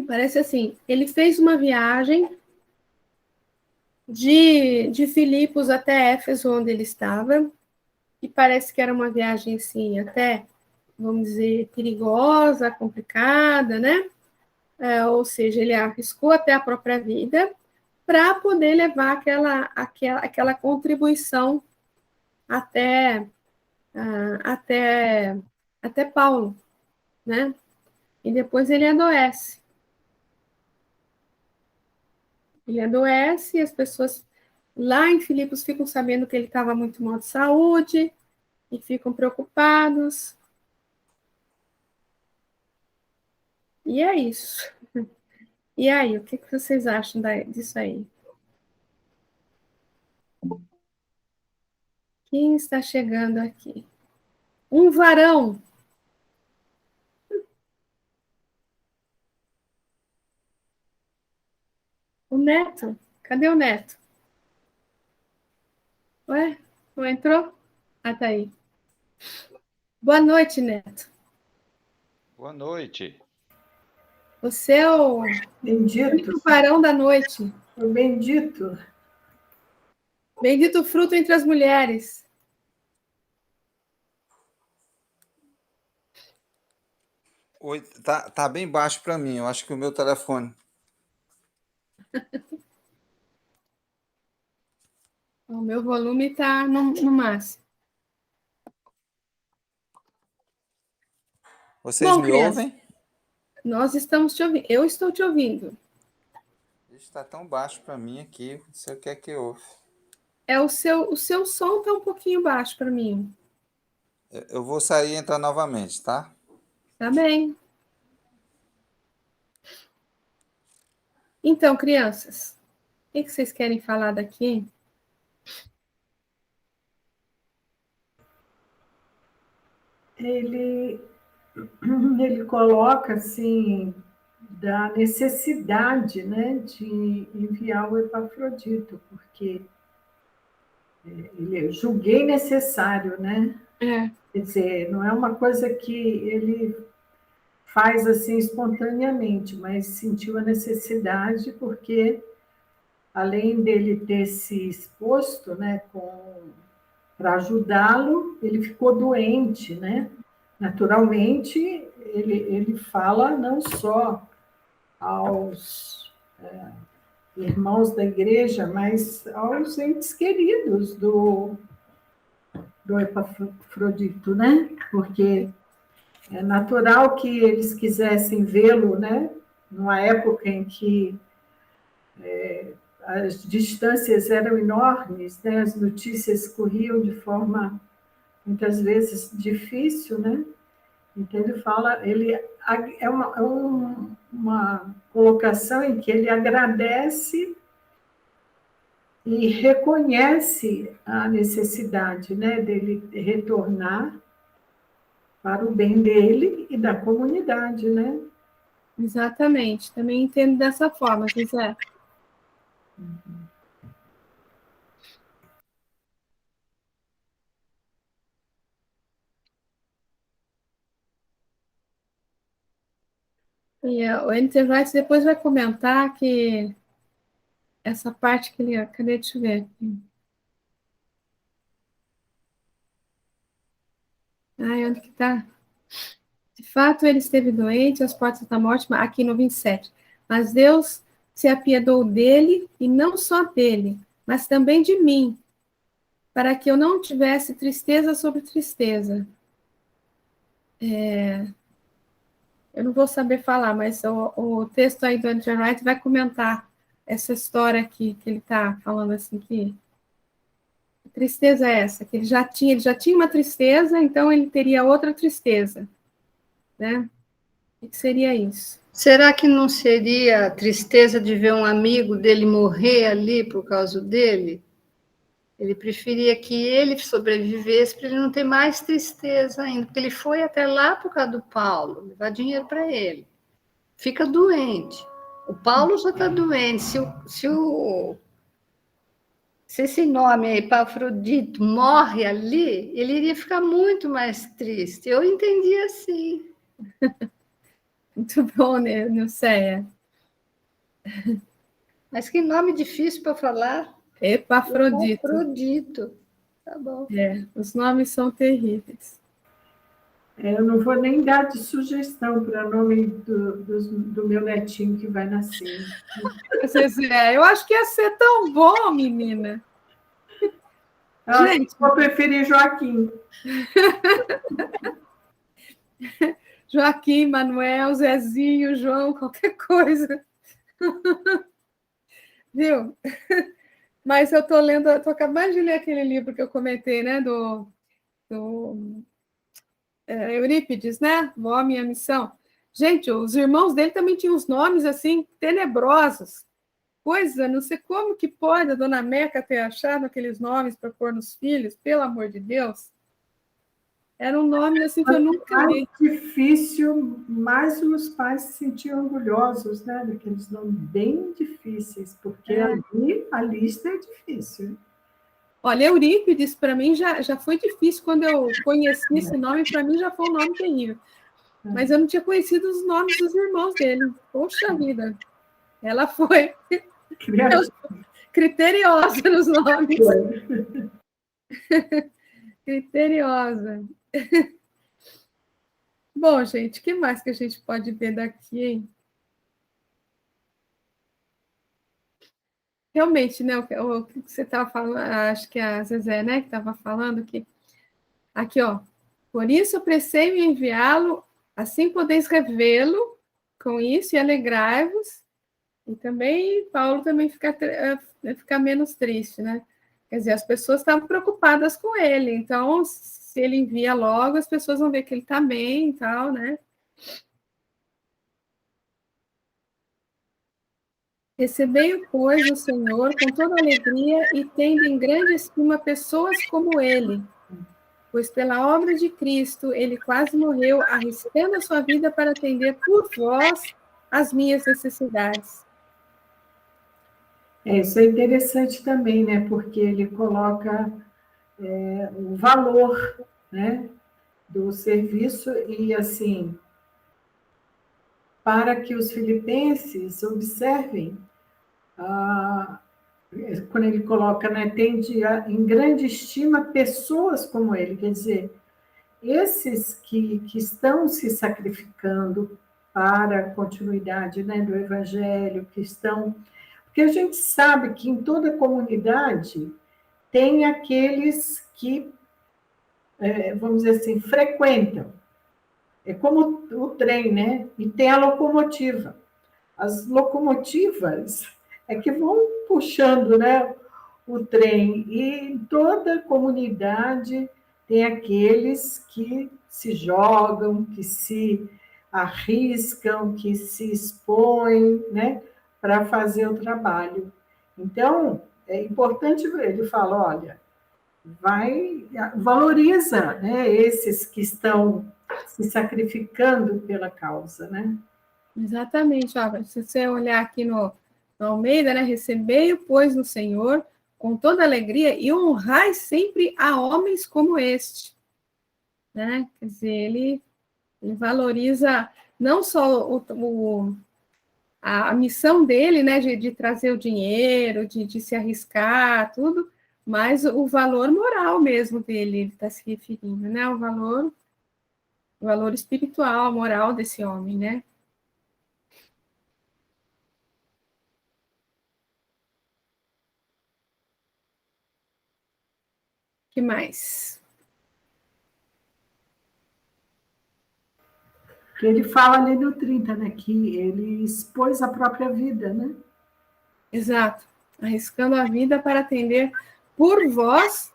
parece assim, ele fez uma viagem de Filipos até Éfeso, onde ele estava, e parece que era uma viagem, assim, até, vamos dizer, perigosa, complicada, né? Ou seja, ele arriscou até a própria vida para poder levar aquela contribuição até, até, até Paulo, né? E depois ele adoece. Ele adoece e as pessoas lá em Filipos ficam sabendo que ele estava muito mal de saúde e ficam preocupados. E é isso. E aí, o que vocês acham disso aí? Quem está chegando aqui? Um varão. O Neto. Cadê o Neto? Ué, não entrou? Ah, tá aí. Boa noite, Neto. Boa noite. Você é o Bendito, varão da noite. o bendito. Bendito fruto entre as mulheres. Oi, tá bem baixo para mim. Eu acho que o meu telefone. O meu volume está no máximo. Vocês Bom, me criança, ouvem? nós estamos te ouvindo. Eu estou te ouvindo. Está tão baixo para mim aqui. Não sei o que é que houve. O seu som está um pouquinho baixo para mim. Eu vou sair e entrar novamente, tá? Tá bem. Então, crianças, o que vocês querem falar daqui? Ele coloca, assim, da necessidade, né, de enviar o Epafrodito, porque ele julguei necessário, né? É, Quer dizer, não é uma coisa que ele faz assim espontaneamente, mas sentiu a necessidade porque, além dele ter se exposto, né, para ajudá-lo, ele ficou doente, né? Naturalmente, ele fala não só aos irmãos da igreja, mas aos entes queridos do Epafrodito, né? Porque é natural que eles quisessem vê-lo, né? Numa época em que as distâncias eram enormes, né? As notícias corriam de forma muitas vezes difícil, né? Então ele fala, ele uma colocação em que ele agradece e reconhece a necessidade, né, dele retornar para o bem dele e da comunidade, né? exatamente. Também entendo dessa forma, Gisele. E o N.T. Wright depois vai comentar que essa parte que ele... Cadê? Deixa eu ver aqui. Ai, onde que está? De fato, ele esteve doente às portas da morte, aqui no 27. Mas Deus se apiedou dele, e não só dele, mas também de mim, para que eu não tivesse tristeza sobre tristeza. Eu não vou saber falar, mas o texto aí do Andrew Wright vai comentar essa história aqui, que ele está falando assim, que tristeza é essa? Que ele já tinha uma tristeza, então ele teria outra tristeza, né? O que seria isso? Será que não seria a tristeza de ver um amigo dele morrer ali por causa dele? Ele preferia que ele sobrevivesse para ele não ter mais tristeza ainda, porque ele foi até lá por causa do Paulo, levar dinheiro para ele. Fica doente. O Paulo já está doente. Se esse nome aí, Epafrodito, morre ali, ele iria ficar muito mais triste. Eu entendi assim. Muito bom, né, Nilceia? Mas que nome difícil para falar. Epafrodito. Epafrodito. Tá bom. Os nomes são terríveis. Eu não vou nem dar de sugestão para o nome do meu netinho que vai nascer. Eu acho que ia ser tão bom, menina. Gente, vou preferir Joaquim. Joaquim, Manuel, Zezinho, João, qualquer coisa. Viu? Mas eu estou acabando de ler aquele livro que eu comentei, né, do Eurípides, né? O Homem e a Missão. Gente, os irmãos dele também tinham uns nomes assim tenebrosos. Coisa, não sei como que pode a dona Meca ter achado aqueles nomes para pôr nos filhos, pelo amor de Deus. Era um nome assim que eu nunca vi. Difícil, mas os pais se sentiam orgulhosos, né? Daqueles nomes bem difíceis, porque ali a lista é difícil. Olha, Eurípides, para mim, já foi difícil. Quando eu conheci esse nome, para mim já foi um nome terrível. Mas eu não tinha conhecido os nomes dos irmãos dele. Poxa vida! Ela foi criteriosa nos nomes. Criteriosa. Bom, gente, o que mais que a gente pode ver daqui, hein? Realmente, né, o que você estava falando, acho que a Zezé, né, que estava falando que... Aqui, ó. Por isso apressei em enviá-lo, assim podeis revê-lo com isso e alegrai-vos. E também, Paulo também fica menos triste, né? Quer dizer, as pessoas estavam preocupadas com ele, então, se ele envia logo, as pessoas vão ver que ele está bem e tal, né? Recebei-o, pois, o Senhor com toda alegria e tendo em grande estima pessoas como ele, pois pela obra de Cristo ele quase morreu, arriscando a sua vida para atender por vós as minhas necessidades. Isso é interessante também, né? Porque ele coloca o valor, né, do serviço e, assim, para que os filipenses observem, quando ele coloca, né, tende em grande estima pessoas como ele, quer dizer, esses que estão se sacrificando para a continuidade, né, do evangelho, que estão... Porque a gente sabe que em toda comunidade tem aqueles que, vamos dizer assim, frequentam. É como o trem, né? E tem a locomotiva. As locomotivas é que vão puxando, né, o trem. E em toda comunidade tem aqueles que se jogam, que se arriscam, que se expõem, né, para fazer o trabalho. Então, é importante ele falar, olha, valoriza, né, esses que estão se sacrificando pela causa, né? Exatamente. Ó, se você olhar aqui no Almeida, né, recebei-o, pois, no Senhor, com toda alegria, e honrai sempre a homens como este. Né? Quer dizer, ele valoriza não só a missão dele, né, de trazer o dinheiro, de se arriscar, tudo, mas o valor moral mesmo dele, ele está se referindo, né, o valor espiritual, moral desse homem, né? Que mais? Que ele fala ali no 30, né? Que ele expôs a própria vida, né? Exato. Arriscando a vida para atender por vós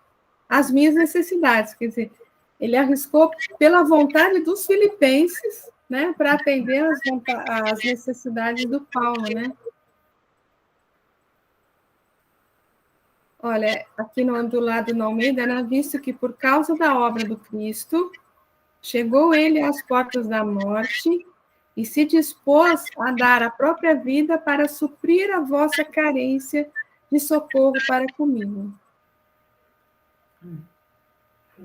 as minhas necessidades. Quer dizer, ele arriscou pela vontade dos filipenses, né, para atender as necessidades do Paulo, né? Olha, aqui do lado do Almeida, né, visto que por causa da obra do Cristo, chegou ele às portas da morte e se dispôs a dar a própria vida para suprir a vossa carência de socorro para comigo.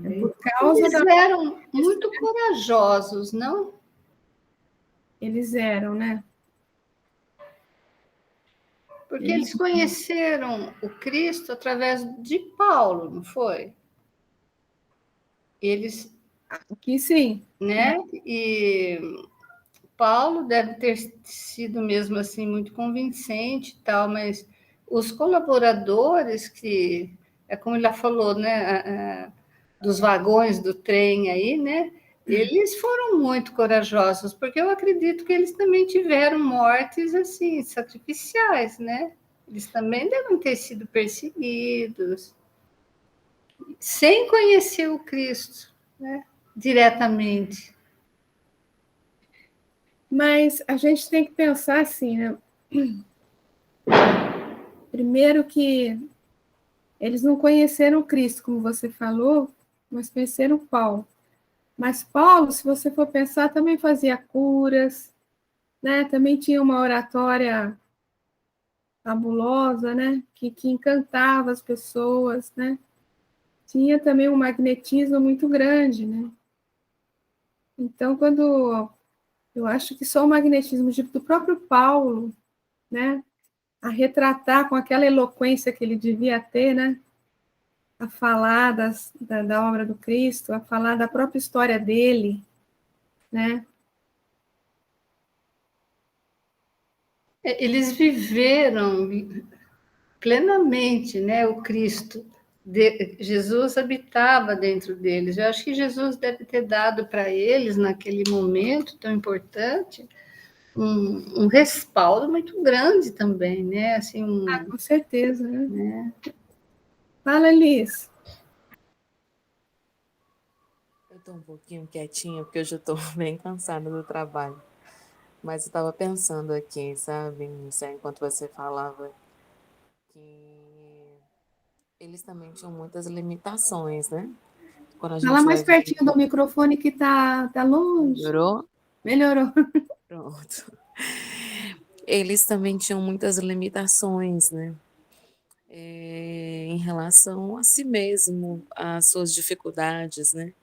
É por causa Eles eram muito corajosos, não? Eles eram, né? Porque eles conheceram o Cristo através de Paulo, não foi? Eles, Que sim. né? E Paulo deve ter sido mesmo assim muito convincente e tal, mas os colaboradores que é como ele já falou, né, dos vagões do trem aí, né? Eles foram muito corajosos, porque eu acredito que eles também tiveram mortes assim sacrificiais, né? Eles também devem ter sido perseguidos, sem conhecer o Cristo, né? Diretamente. Mas a gente tem que pensar assim, né? Primeiro que eles não conheceram Cristo, como você falou, mas conheceram Paulo. Mas Paulo, se você for pensar, também fazia curas, né? Também tinha uma oratória fabulosa, né? Que encantava as pessoas, né? Tinha também um magnetismo muito grande, né? Então, quando eu acho que só o magnetismo do próprio Paulo, né? A retratar com aquela eloquência que ele devia ter, né? A falar da obra do Cristo, a falar da própria história dele, né? Eles viveram plenamente, né, o Cristo. Jesus habitava dentro deles. Eu acho que Jesus deve ter dado para eles, naquele momento tão importante, um respaldo muito grande também, né? Assim, Com certeza, né? né? Fala, Liz. Eu estou um pouquinho quietinha, porque hoje eu estou bem cansada do trabalho. Mas eu estava pensando aqui, sabe, enquanto você falava, que eles também tinham muitas limitações, né? Quando a Fala gente mais vai ver. pertinho do microfone que tá longe. Melhorou? Melhorou. Pronto. Eles também tinham muitas limitações, né? Em relação a si mesmo, às suas dificuldades, né?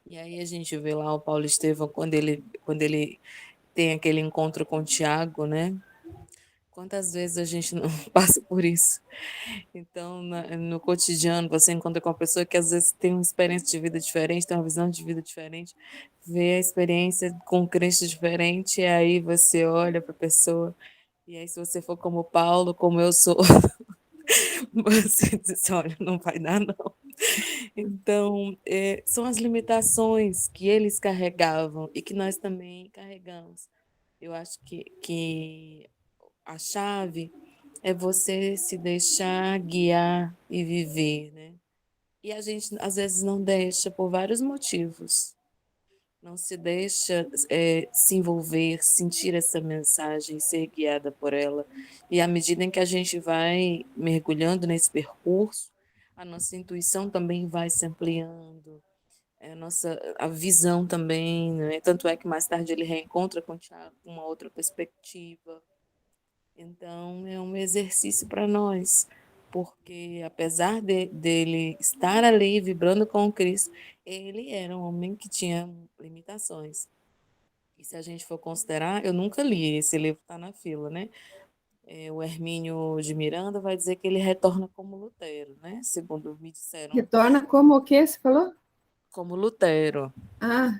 E aí a gente vê lá o Paulo Estevão quando ele tem aquele encontro com o Tiago, né? Quantas vezes a gente não passa por isso? Então, no cotidiano, você encontra com uma pessoa que às vezes tem uma experiência de vida diferente, tem uma visão de vida diferente, vê a experiência com Cristo diferente, e aí você olha para a pessoa, e aí se você for como Paulo, como eu sou, você diz assim, olha, não vai dar não. Então, são as limitações que eles carregavam e que nós também carregamos. Eu acho que a chave é você se deixar guiar e viver, né? E a gente, às vezes, não deixa por vários motivos. Não se deixa se envolver, sentir essa mensagem, ser guiada por ela. E à medida em que a gente vai mergulhando nesse percurso, a nossa intuição também vai se ampliando, a visão também, né? Tanto é que mais tarde ele reencontra com o Tiago com uma outra perspectiva. Então, é um exercício para nós, porque apesar dele estar ali vibrando com o Cristo, ele era um homem que tinha limitações. E se a gente for considerar, eu nunca li, esse livro está na fila, né? O Hermínio de Miranda vai dizer que ele retorna como Lutero, né? Segundo me disseram, Retorna como o quê? Você falou? como Lutero. Ah,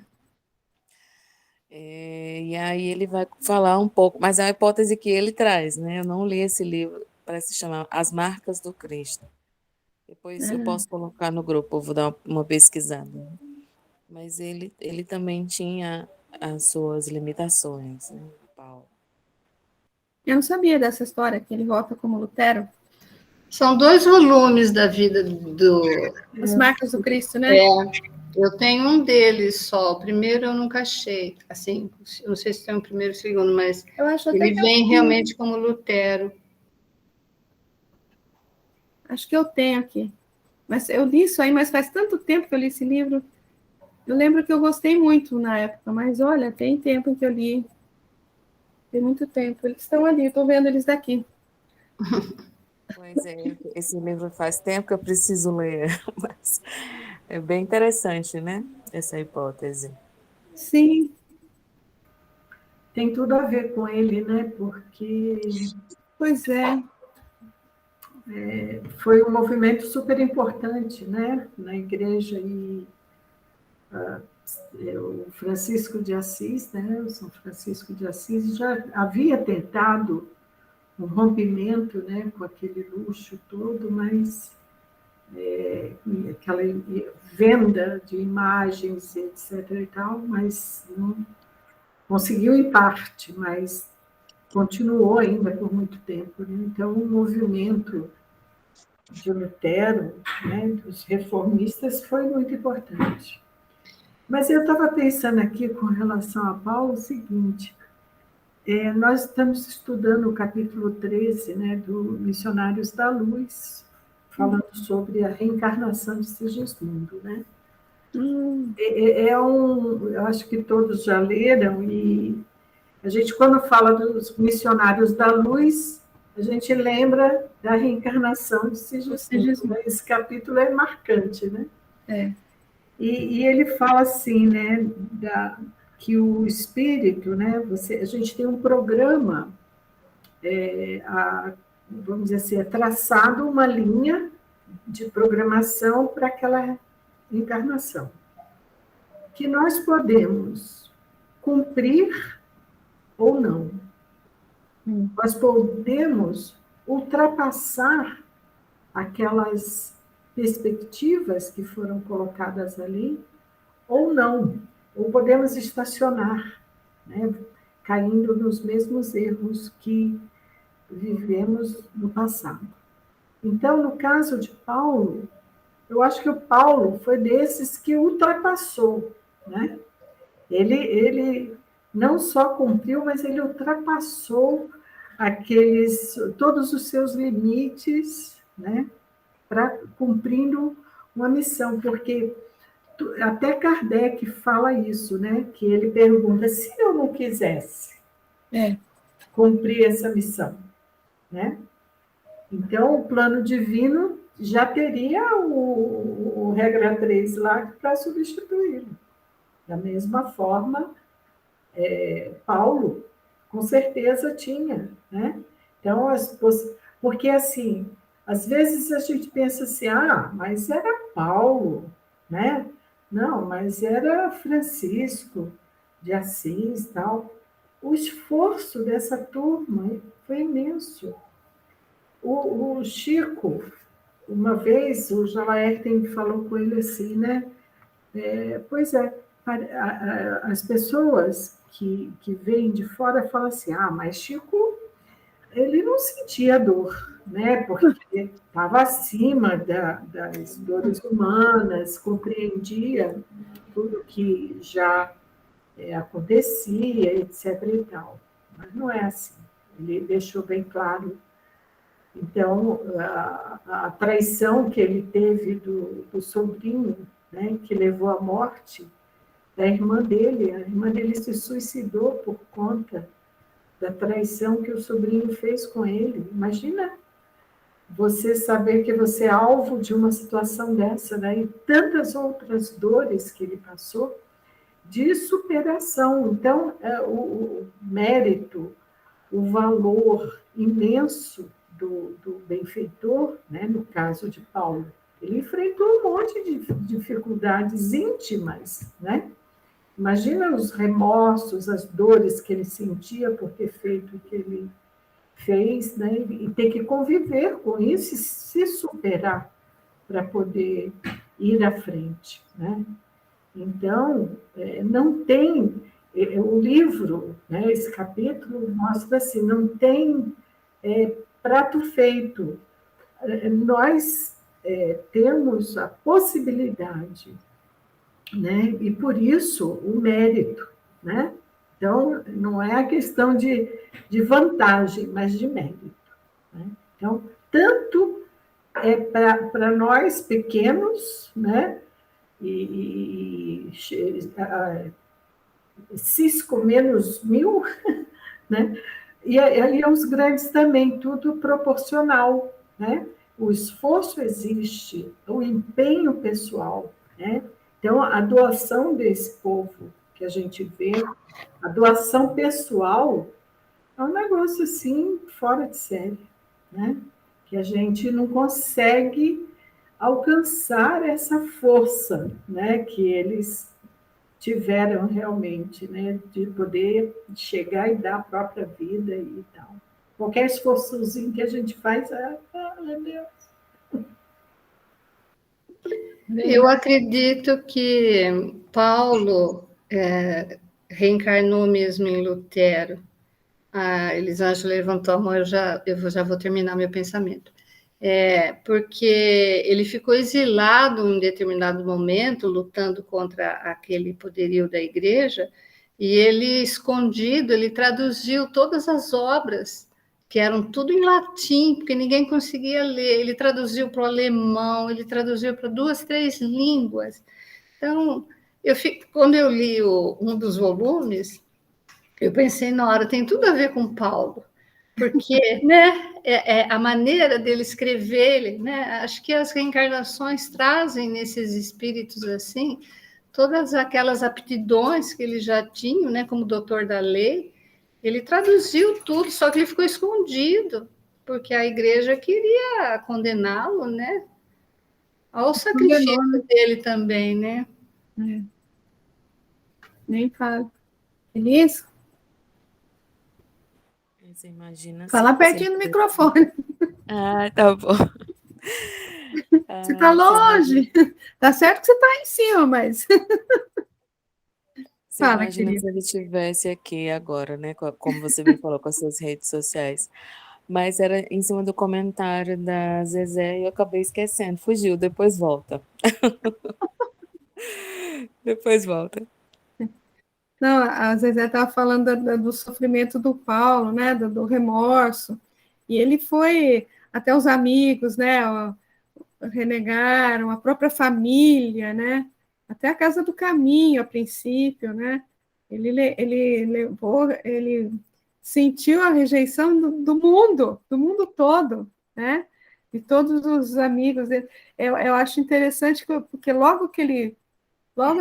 E aí ele vai falar um pouco, mas é a hipótese que ele traz, né? Eu não li esse livro, parece se chamar As Marcas do Cristo. Depois eu ah. posso colocar no grupo, eu vou dar uma pesquisada. Mas ele também tinha as suas limitações, né, Paulo? Eu não sabia dessa história, que ele volta como Lutero. São 2 volumes da vida do... As marcas do Cristo, né? Eu tenho um deles só. O primeiro eu nunca achei. Assim, eu não sei se tem o primeiro e o segundo, mas Eu acho até ele que vem realmente como Lutero. acho que eu tenho aqui. Mas eu li isso aí, mas faz tanto tempo que eu li esse livro. Eu lembro que eu gostei muito na época, mas olha, tem tempo em que eu li. Tem muito tempo. Eles estão ali, estou vendo eles daqui. Pois é, esse livro faz tempo que eu preciso ler, mas é bem interessante, né? Essa hipótese. Sim, Tem tudo a ver com ele, né? Porque pois é. foi um movimento super importante, né? Na igreja e o Francisco de Assis, né? O São Francisco de Assis já havia tentado um rompimento, né? Com aquele luxo todo, mas aquela venda de imagens, etc. e tal, mas não conseguiu em parte, mas continuou ainda por muito tempo. Né? Então, o movimento de Lutero, né, dos reformistas, foi muito importante. Mas eu estava pensando aqui, com relação a Paulo, o seguinte: nós estamos estudando o capítulo 13, né, do Missionários da Luz, falando sobre a reencarnação de Sigismundo, né? Eu acho que todos já leram, e a gente, quando fala dos missionários da luz, a gente lembra da reencarnação de Sigismundo. Né? Esse capítulo é marcante, né? É. E ele fala assim, né, que o espírito, né, a gente tem um programa, vamos dizer assim, é traçado uma linha de programação para aquela encarnação, que nós podemos cumprir ou não. Nós podemos ultrapassar aquelas perspectivas que foram colocadas ali, ou não, ou podemos estacionar, né, caindo nos mesmos erros que vivemos no passado. Então, no caso de Paulo, eu acho que o Paulo foi desses que ultrapassou, né? Ele não só cumpriu, mas ele ultrapassou todos os seus limites, né, para cumprindo uma missão, porque até Kardec fala isso, né, que ele pergunta: se eu não quisesse cumprir essa missão, né? Então, o plano divino já teria o regra 3 lá para substituí-lo. Da mesma forma, Paulo, com certeza tinha, né? Então, porque assim, às vezes a gente pensa assim, mas era Paulo, né? Não, mas era Francisco de Assis, tal. O esforço dessa turma foi imenso. O Chico, uma vez, o Jalaerten falou com ele assim, né? Pois é, as pessoas que vêm de fora falam assim, mas Chico, ele não sentia dor, né? Porque estava acima das dores humanas, compreendia tudo que já acontecia, etc. e tal. Mas não é assim. Ele deixou bem claro. Então, a traição que ele teve do sobrinho, né, que levou à morte da irmã dele. A irmã dele se suicidou por conta da traição que o sobrinho fez com ele. Imagina você saber que você é alvo de uma situação dessa, né? E tantas outras dores que ele passou. de superação. Então, o mérito, o valor imenso do benfeitor, né, no caso de Paulo, ele enfrentou um monte de dificuldades íntimas, né? Imagina os remorsos, as dores que ele sentia por ter feito o que ele fez, né? E ter que conviver com isso e se superar para poder ir à frente, né? Então, não tem, o livro, né, esse capítulo mostra assim, não tem prato feito. Nós temos a possibilidade, né, e por isso o mérito, né? Então, não é a questão de vantagem, mas de mérito, né? Então, tanto para nós pequenos, né? E Cisco menos 1000, né? E aí os grandes também, tudo proporcional, né? O esforço existe, o empenho pessoal, né? Então, a doação desse povo que a gente vê, a doação pessoal, é um negócio assim, fora de série, né? Que a gente não consegue alcançar essa força, né? Que eles tiveram realmente, né, de poder chegar e dar a própria vida e tal. Qualquer esforçozinho que a gente faz, meu Deus. Eu acredito que Paulo reencarnou mesmo em Lutero. A Elisângela levantou a mão, eu já vou terminar meu pensamento. Porque ele ficou exilado em determinado momento, lutando contra aquele poderio da igreja, e ele, escondido, ele traduziu todas as obras, que eram tudo em latim, porque ninguém conseguia ler. Ele traduziu para o alemão, ele traduziu para 2, 3 línguas. Então, quando eu li um dos volumes, eu pensei na hora, tem tudo a ver com Paulo, porque, né, a maneira dele escrever, né, acho que as reencarnações trazem nesses espíritos assim todas aquelas aptidões que ele já tinha, né, como doutor da lei. Ele traduziu tudo, só que ele ficou escondido, porque a igreja queria condená-lo, né, ao sacrifício Condenou, né? dele também, né? Nem falo. Feliz? Você imagina Fala se ele pertinho do tivesse... microfone. Ah, tá bom. Você está Você imagina, longe. Tá certo que você está em cima, mas você fala, imagina querida. se ele tivesse aqui agora, né? Como você me falou com as suas redes sociais. Mas era em cima do comentário da Zezé e eu acabei esquecendo. Fugiu, depois volta. Depois volta. Não, a Zezé estava falando do sofrimento do Paulo, né? Do remorso. E ele foi até os amigos, né? Renegaram, a própria família, né? Até a casa do caminho, a princípio, né? Ele levou, ele sentiu a rejeição do mundo todo, né? De todos os amigos dele. Eu acho interessante porque logo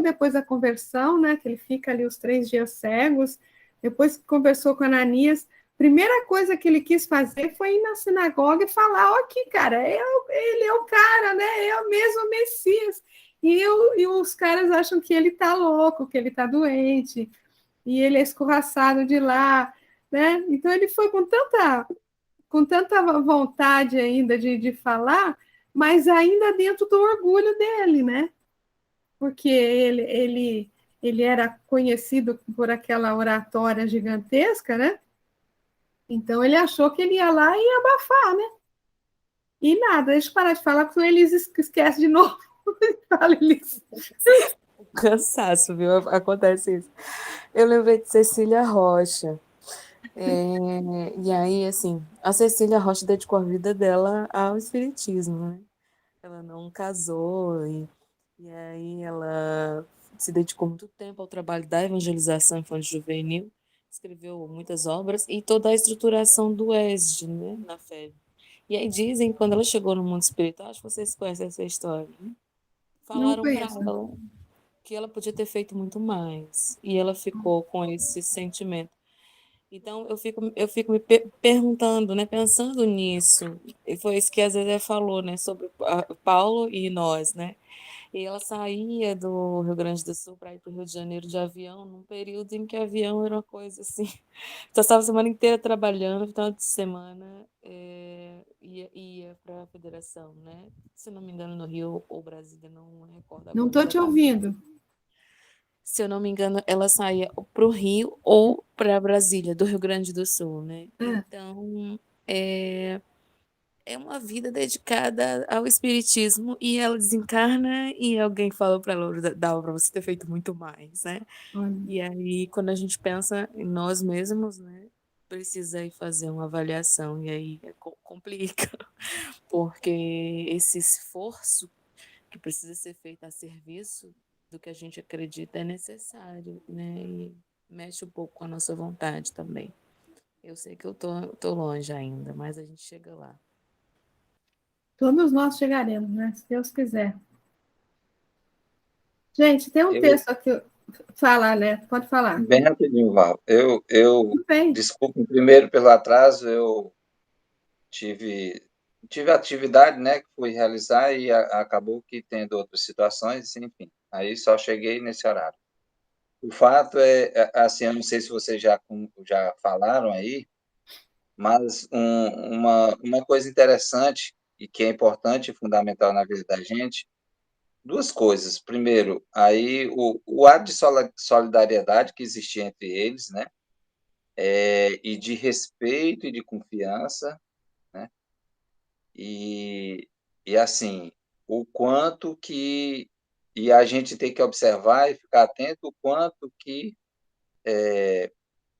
depois da conversão, né? Que ele fica ali os 3 dias cegos, depois que conversou com Ananias, primeira coisa que ele quis fazer foi ir na sinagoga e falar: ó, aqui, cara, ele é o cara, né? É o mesmo Messias. E os caras acham que ele tá louco, que ele tá doente, e ele é escorraçado de lá, né? Então ele foi com tanta vontade ainda de falar, mas ainda dentro do orgulho dele, né? Porque ele era conhecido por aquela oratória gigantesca, né? Então ele achou que ele ia lá e ia abafar, né? E nada, deixa eu parar de falar, porque eles esquecem de novo. Fala, Elis. Cansaço, viu? Acontece isso. Eu lembrei de Cecília Rocha. E aí, assim, a Cecília Rocha dedicou a vida dela ao espiritismo, né? Ela não casou e aí ela se dedicou muito tempo ao trabalho da evangelização infanto-juvenil, escreveu muitas obras e toda a estruturação do ESD, né, na FEB. E aí dizem que quando ela chegou no mundo espiritual, acho que vocês conhecem essa história, né? Não Falaram para conheço. ela que ela podia ter feito muito mais, e ela ficou com esse sentimento. Então, eu fico me perguntando, né, pensando nisso, e foi isso que às vezes ela falou, né, sobre Paulo e nós, né, e ela saía do Rio Grande do Sul para ir para o Rio de Janeiro de avião, num período em que avião era uma coisa assim, passava a semana inteira trabalhando, final de semana ia para a federação, né, se não me engano no Rio ou Brasília, não recordo Não agora estou te exatamente. ouvindo. Se eu não me engano, ela saía para o Rio ou para Brasília, do Rio Grande do Sul, né? É. Então, é, é uma vida dedicada ao espiritismo e ela desencarna e alguém fala para ela, dava para você ter feito muito mais, né? Olha. E aí, quando a gente pensa em nós mesmos, né? Precisa ir fazer uma avaliação e aí complica, porque esse esforço que precisa ser feito a serviço do que a gente acredita é necessário, né? E mexe um pouco com a nossa vontade também. Eu sei que eu tô longe ainda, mas a gente chega lá. Todos nós chegaremos, né? Se Deus quiser. Gente, tem um Eu, texto aqui. Fala, né? Pode falar. bem rapidinho, Val. Tudo bem. Desculpe primeiro pelo atraso, eu tive, tive atividade, né, que fui realizar e acabou que tendo outras situações, enfim. Aí só cheguei nesse horário. O fato assim, eu não sei se vocês já falaram aí, mas uma coisa interessante e que é importante e fundamental na vida da gente, duas coisas. Primeiro, aí o ato de solidariedade que existia entre eles, né? E de respeito e de confiança, né? E, e assim, o quanto que e a gente tem que observar e ficar atento o quanto que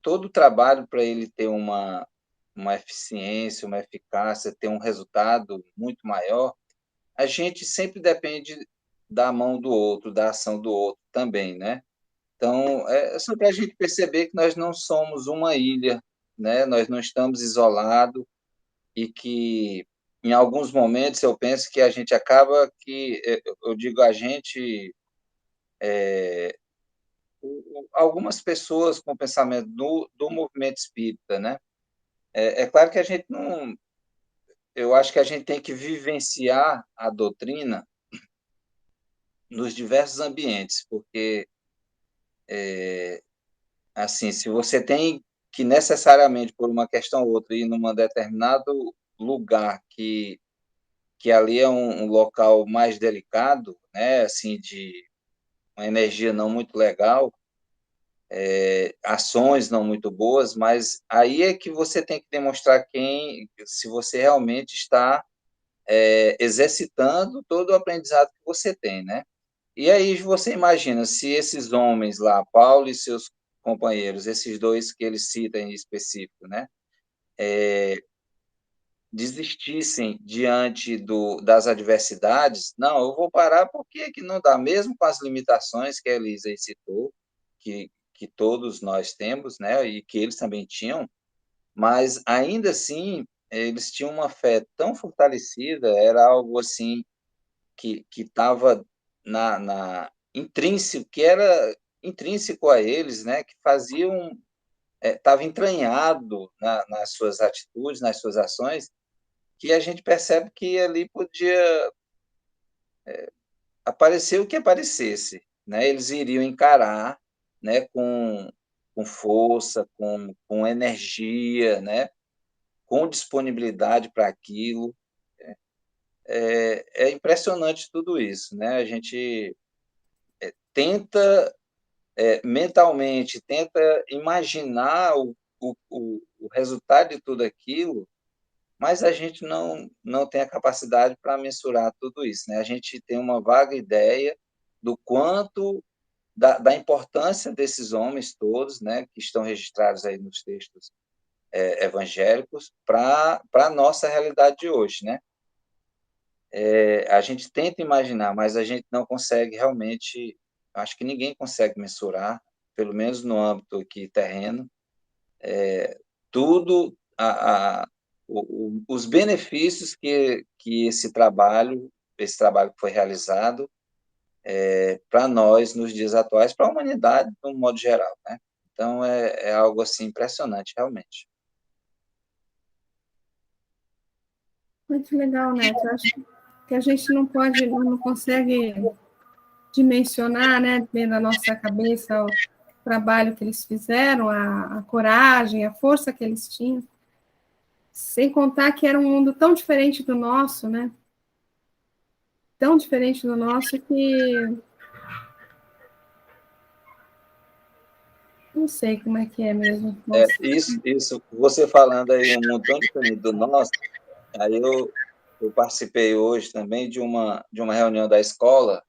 todo o trabalho para ele ter uma eficiência, uma eficácia, ter um resultado muito maior, a gente sempre depende da mão do outro, da ação do outro também, né? Então, é só para a gente perceber que nós não somos uma ilha, né? Nós não estamos isolados e que, em alguns momentos, eu penso que a gente acaba que, eu digo a gente, algumas pessoas com pensamento do movimento espírita, né? É claro que a gente não, eu acho que a gente tem que vivenciar a doutrina nos diversos ambientes, porque, assim, se você tem que necessariamente, por uma questão ou outra, ir num determinado lugar que ali é um local mais delicado, né, assim, de uma energia não muito legal, ações não muito boas, mas aí é que você tem que demonstrar se você realmente está exercitando todo o aprendizado que você tem, né? E aí você imagina se esses homens lá, Paulo e seus companheiros, esses dois que ele cita em específico, né, desistissem diante das adversidades, não, eu vou parar porque que não dá, mesmo com as limitações que a Elisa aí citou, que todos nós temos, né, e que eles também tinham, mas ainda assim eles tinham uma fé tão fortalecida, era algo assim que estava intrínseco, que era intrínseco a eles, né, que faziam, estava entranhado nas suas atitudes, nas suas ações, que a gente percebe que ali podia aparecer o que aparecesse, né? Eles iriam encarar, né, com força, com energia, né, com disponibilidade para aquilo. É impressionante tudo isso, né? A gente tenta mentalmente, tenta imaginar o resultado de tudo aquilo, mas a gente não tem a capacidade para mensurar tudo isso, né? A gente tem uma vaga ideia do quanto, da importância desses homens todos, né, que estão registrados aí nos textos evangélicos para a nossa realidade de hoje, né? A gente tenta imaginar, mas a gente não consegue realmente, acho que ninguém consegue mensurar, pelo menos no âmbito aqui terreno, tudo, os benefícios que esse trabalho que foi realizado, para nós nos dias atuais, para a humanidade de um modo geral, né? Então é algo assim impressionante, realmente. Muito legal, Neto. Eu acho que a gente não consegue dimensionar, né, dentro da nossa cabeça o trabalho que eles fizeram, a coragem, a força que eles tinham, sem contar que era um mundo tão diferente do nosso, né? Tão diferente do nosso que não sei como é que é mesmo. Nossa. Isso, você falando aí um mundo tão diferente do nosso, aí eu participei hoje também de uma reunião da escola.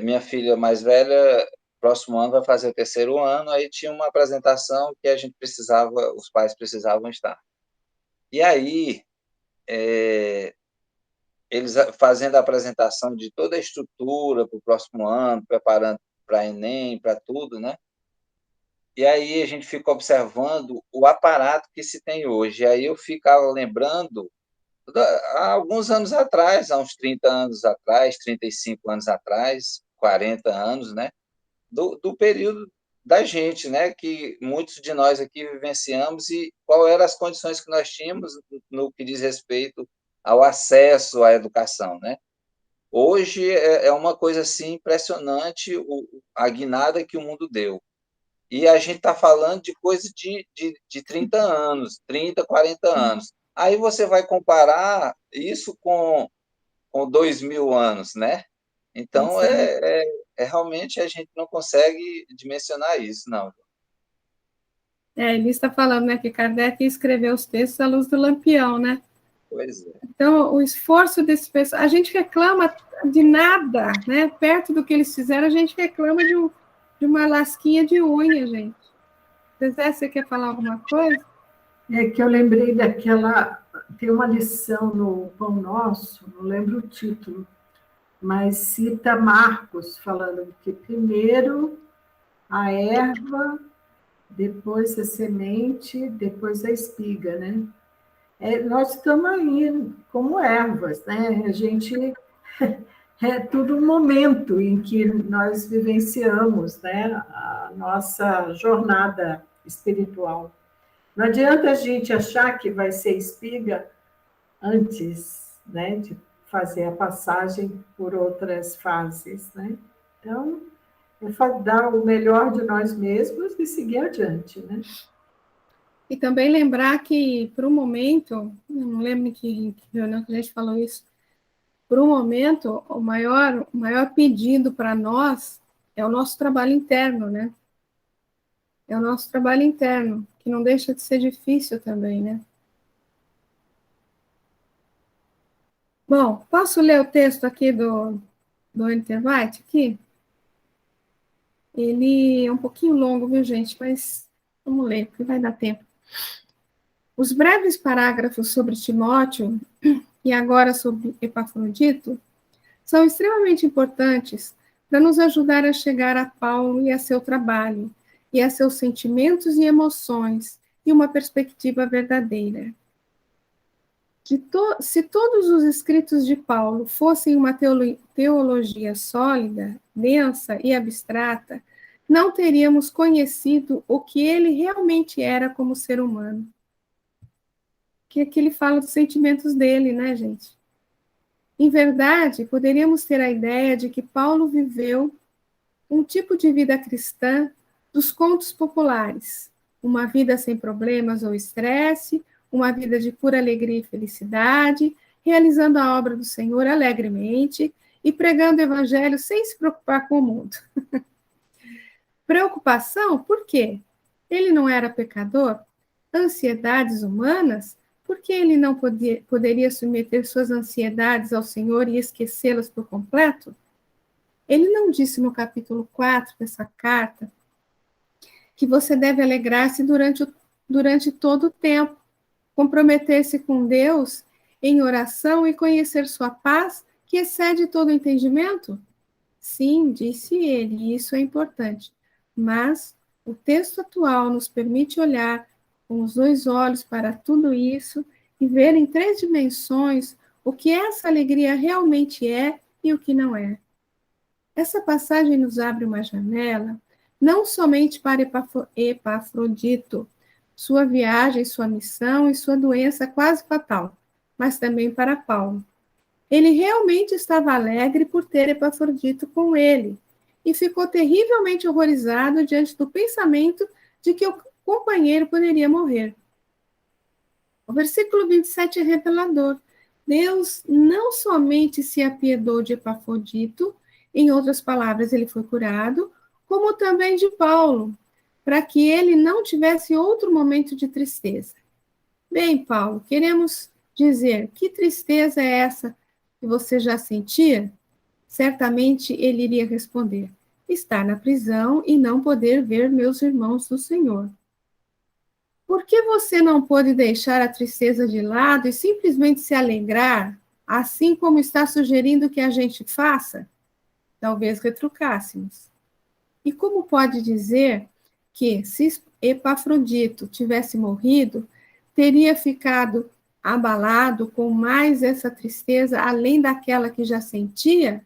Minha filha mais velha, próximo ano, vai fazer o 3º ano, aí tinha uma apresentação que a gente precisava, os pais precisavam estar. E aí, eles fazendo a apresentação de toda a estrutura para o próximo ano, preparando para Enem, para tudo, né? E aí a gente fica observando o aparato que se tem hoje. E aí eu ficava lembrando, há alguns anos atrás, há uns 30 anos atrás, 35 anos atrás, 40 anos, né? Do período da gente, né? Que muitos de nós aqui vivenciamos e qual eram as condições que nós tínhamos no que diz respeito ao acesso à educação, né? Hoje é uma coisa assim impressionante a guinada que o mundo deu. E a gente está falando de coisa de 30 anos, 30, 40 anos. Aí você vai comparar isso com 2.000 anos, né? Então, realmente a gente não consegue dimensionar isso, não. Ele está falando, né, que Kardec escreveu os textos à luz do lampião, né? Pois é. Então, o esforço desse pessoal, a gente reclama de nada, né? Perto do que eles fizeram, a gente reclama de uma lasquinha de unha, gente. Zé, você quer falar alguma coisa? É que eu lembrei tem uma lição no Pão Nosso, não lembro o título, mas cita Marcos falando que primeiro a erva, depois a semente, depois a espiga, né? Nós estamos aí como ervas, né? A gente é tudo um momento em que nós vivenciamos, né, a nossa jornada espiritual. Não adianta a gente achar que vai ser espiga antes, né, de fazer a passagem por outras fases, né? Então, dar o melhor de nós mesmos e seguir adiante, né? E também lembrar que, por um momento, eu não lembro que reunião que a gente falou isso, por um momento, o maior pedido para nós é o nosso trabalho interno, né? É o nosso trabalho interno, que não deixa de ser difícil também, né? Bom, posso ler o texto aqui do Enter White aqui? Ele é um pouquinho longo, viu, gente? Mas vamos ler, porque vai dar tempo. Os breves parágrafos sobre Timóteo e agora sobre Epafrodito são extremamente importantes para nos ajudar a chegar a Paulo e a seu trabalho, e a seus sentimentos e emoções, e uma perspectiva verdadeira. Se todos os escritos de Paulo fossem uma teologia sólida, densa e abstrata, não teríamos conhecido o que ele realmente era como ser humano. Que aqui ele fala dos sentimentos dele, né, gente? Em verdade, poderíamos ter a ideia de que Paulo viveu um tipo de vida cristã dos contos populares, uma vida sem problemas ou estresse, uma vida de pura alegria e felicidade, realizando a obra do Senhor alegremente e pregando o evangelho sem se preocupar com o mundo. Preocupação? Por quê? Ele não era pecador? Ansiedades humanas? Por que ele não poderia submeter suas ansiedades ao Senhor e esquecê-las por completo? Ele não disse no capítulo 4 dessa carta que você deve alegrar-se durante todo o tempo, comprometer-se com Deus em oração e conhecer sua paz, que excede todo o entendimento? Sim, disse ele, e isso é importante. Mas o texto atual nos permite olhar com os dois olhos para tudo isso e ver em 3 dimensões o que essa alegria realmente é e o que não é. Essa passagem nos abre uma janela, não somente para Epafrodito, sua viagem, sua missão e sua doença quase fatal, mas também para Paulo. Ele realmente estava alegre por ter Epafrodito com ele e ficou terrivelmente horrorizado diante do pensamento de que o companheiro poderia morrer. O versículo 27 é revelador. Deus não somente se apiedou de Epafrodito, em outras palavras, ele foi curado, como também de Paulo, para que ele não tivesse outro momento de tristeza. Bem, Paulo, queremos dizer, que tristeza é essa que você já sentia? Certamente ele iria responder, estar na prisão e não poder ver meus irmãos do Senhor. Por que você não pode deixar a tristeza de lado e simplesmente se alegrar, assim como está sugerindo que a gente faça? Talvez retrucássemos. E como pode dizer que, se Epafrodito tivesse morrido, teria ficado abalado com mais essa tristeza, além daquela que já sentia?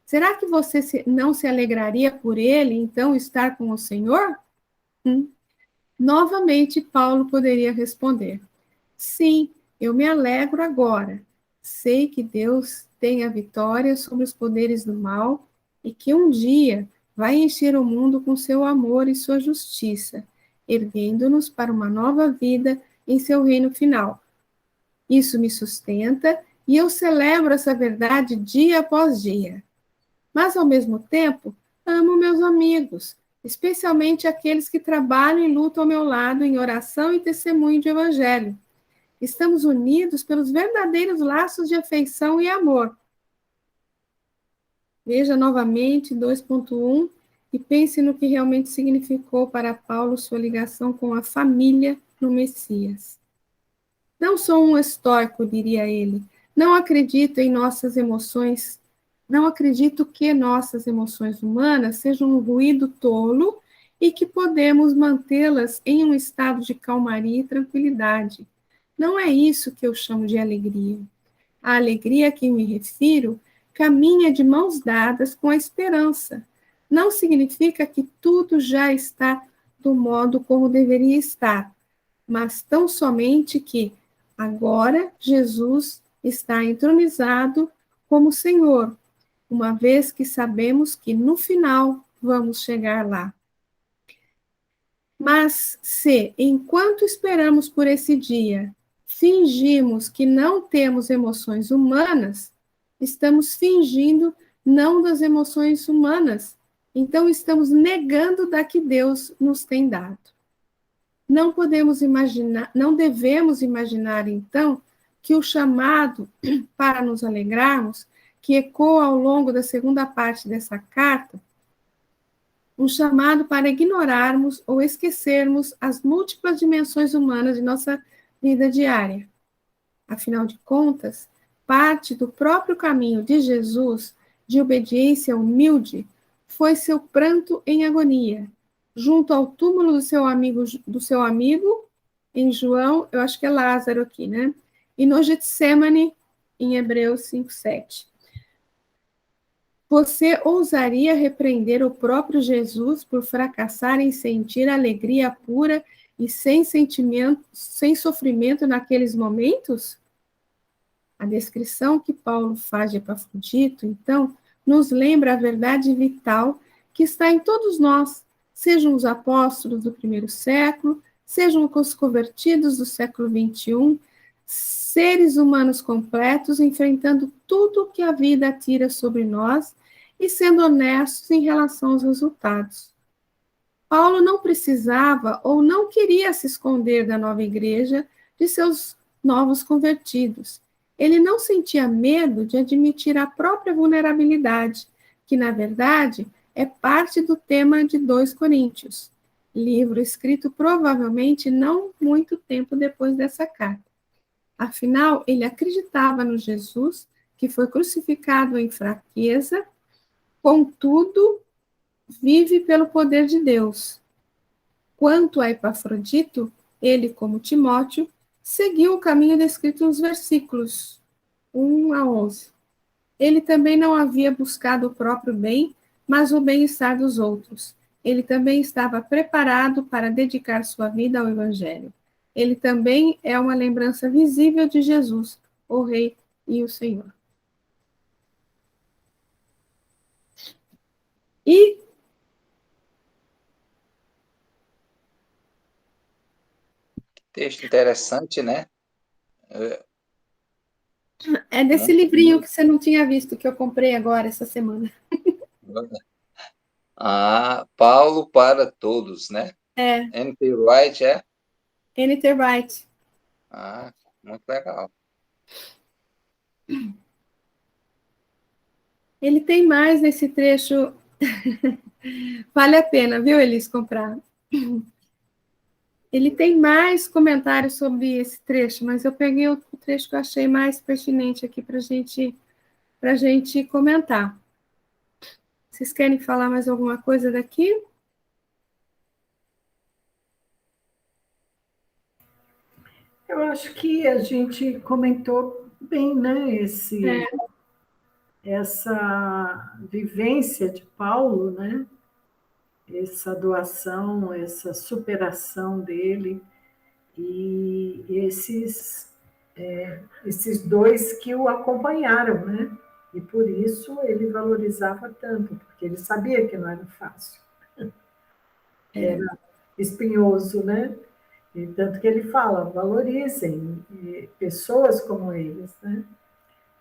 Será que você não se alegraria por ele, então, estar com o Senhor? Novamente, Paulo poderia responder: sim, eu me alegro agora. Sei que Deus tem a vitória sobre os poderes do mal e que um dia vai encher o mundo com seu amor e sua justiça, erguendo-nos para uma nova vida em seu reino final. Isso me sustenta e eu celebro essa verdade dia após dia. Mas, ao mesmo tempo, amo meus amigos, especialmente aqueles que trabalham e lutam ao meu lado em oração e testemunho de evangelho. Estamos unidos pelos verdadeiros laços de afeição e amor. Veja novamente 2.1 e pense no que realmente significou para Paulo sua ligação com a família no Messias. Não sou um estoico, diria ele. Não acredito em nossas emoções. Não acredito que nossas emoções humanas sejam um ruído tolo e que podemos mantê-las em um estado de calmaria e tranquilidade. Não é isso que eu chamo de alegria. A alegria a que me refiro caminha de mãos dadas com a esperança. Não significa que tudo já está do modo como deveria estar, mas tão somente que agora Jesus está entronizado como Senhor, uma vez que sabemos que no final vamos chegar lá. Mas se, enquanto esperamos por esse dia, fingimos que não temos emoções humanas, estamos fingindo não das emoções humanas, então estamos negando da que Deus nos tem dado. Não podemos imaginar, não devemos imaginar, então, que o chamado para nos alegrarmos, que ecoa ao longo da segunda parte dessa carta, um chamado para ignorarmos ou esquecermos as múltiplas dimensões humanas de nossa vida diária. Afinal de contas, parte do próprio caminho de Jesus, de obediência humilde, foi seu pranto em agonia, junto ao túmulo do seu amigo, em João, eu acho que é Lázaro aqui, né? E no Getsemane, em Hebreus 5:7. Você ousaria repreender o próprio Jesus por fracassar em sentir alegria pura e sem sentimento, sem sofrimento naqueles momentos? A descrição que Paulo faz de Epafrodito, então, nos lembra a verdade vital que está em todos nós, sejam os apóstolos do primeiro século, sejam os convertidos do século XXI, seres humanos completos, enfrentando tudo o que a vida atira sobre nós e sendo honestos em relação aos resultados. Paulo não precisava ou não queria se esconder da nova igreja, de seus novos convertidos. Ele não sentia medo de admitir a própria vulnerabilidade, que, na verdade, é parte do tema de 2 Coríntios, livro escrito provavelmente não muito tempo depois dessa carta. Afinal, ele acreditava no Jesus, que foi crucificado em fraqueza, contudo, vive pelo poder de Deus. Quanto a Epafrodito, ele, como Timóteo, seguiu o caminho descrito nos versículos 1 a 11. Ele também não havia buscado o próprio bem, mas o bem-estar dos outros. Ele também estava preparado para dedicar sua vida ao Evangelho. Ele também é uma lembrança visível de Jesus, o Rei e o Senhor. E Texto interessante, né? é desse Muito, livrinho que você não tinha visto, que eu comprei agora, essa semana. Paulo para todos, né? É, N.T. Wright, é? N.T. Wright. Muito legal. Ele tem mais nesse trecho. Vale a pena, viu, Elis, comprar. Ele tem mais comentários sobre esse trecho, mas eu peguei o trecho que eu achei mais pertinente aqui para a gente comentar. Vocês querem falar mais alguma coisa daqui? Eu acho que a gente comentou bem, né, essa vivência de Paulo, né, essa doação, essa superação dele, e esses dois que o acompanharam, né? E por isso ele valorizava tanto, porque ele sabia que não era fácil, era espinhoso, né? E tanto que ele fala, valorizem pessoas como eles, né?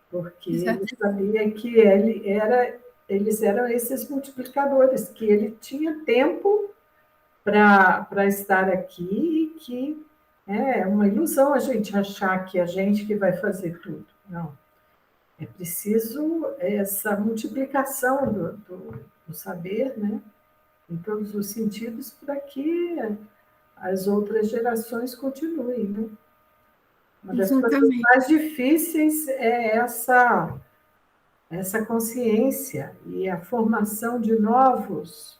Porque ele sabia que eles eram esses multiplicadores, que ele tinha tempo para estar aqui, e que é uma ilusão a gente achar que a gente que vai fazer tudo. Não. É preciso essa multiplicação do saber, né? Em todos os sentidos, para que as outras gerações continuem, né? Uma das coisas mais difíceis é essa consciência e a formação de novos,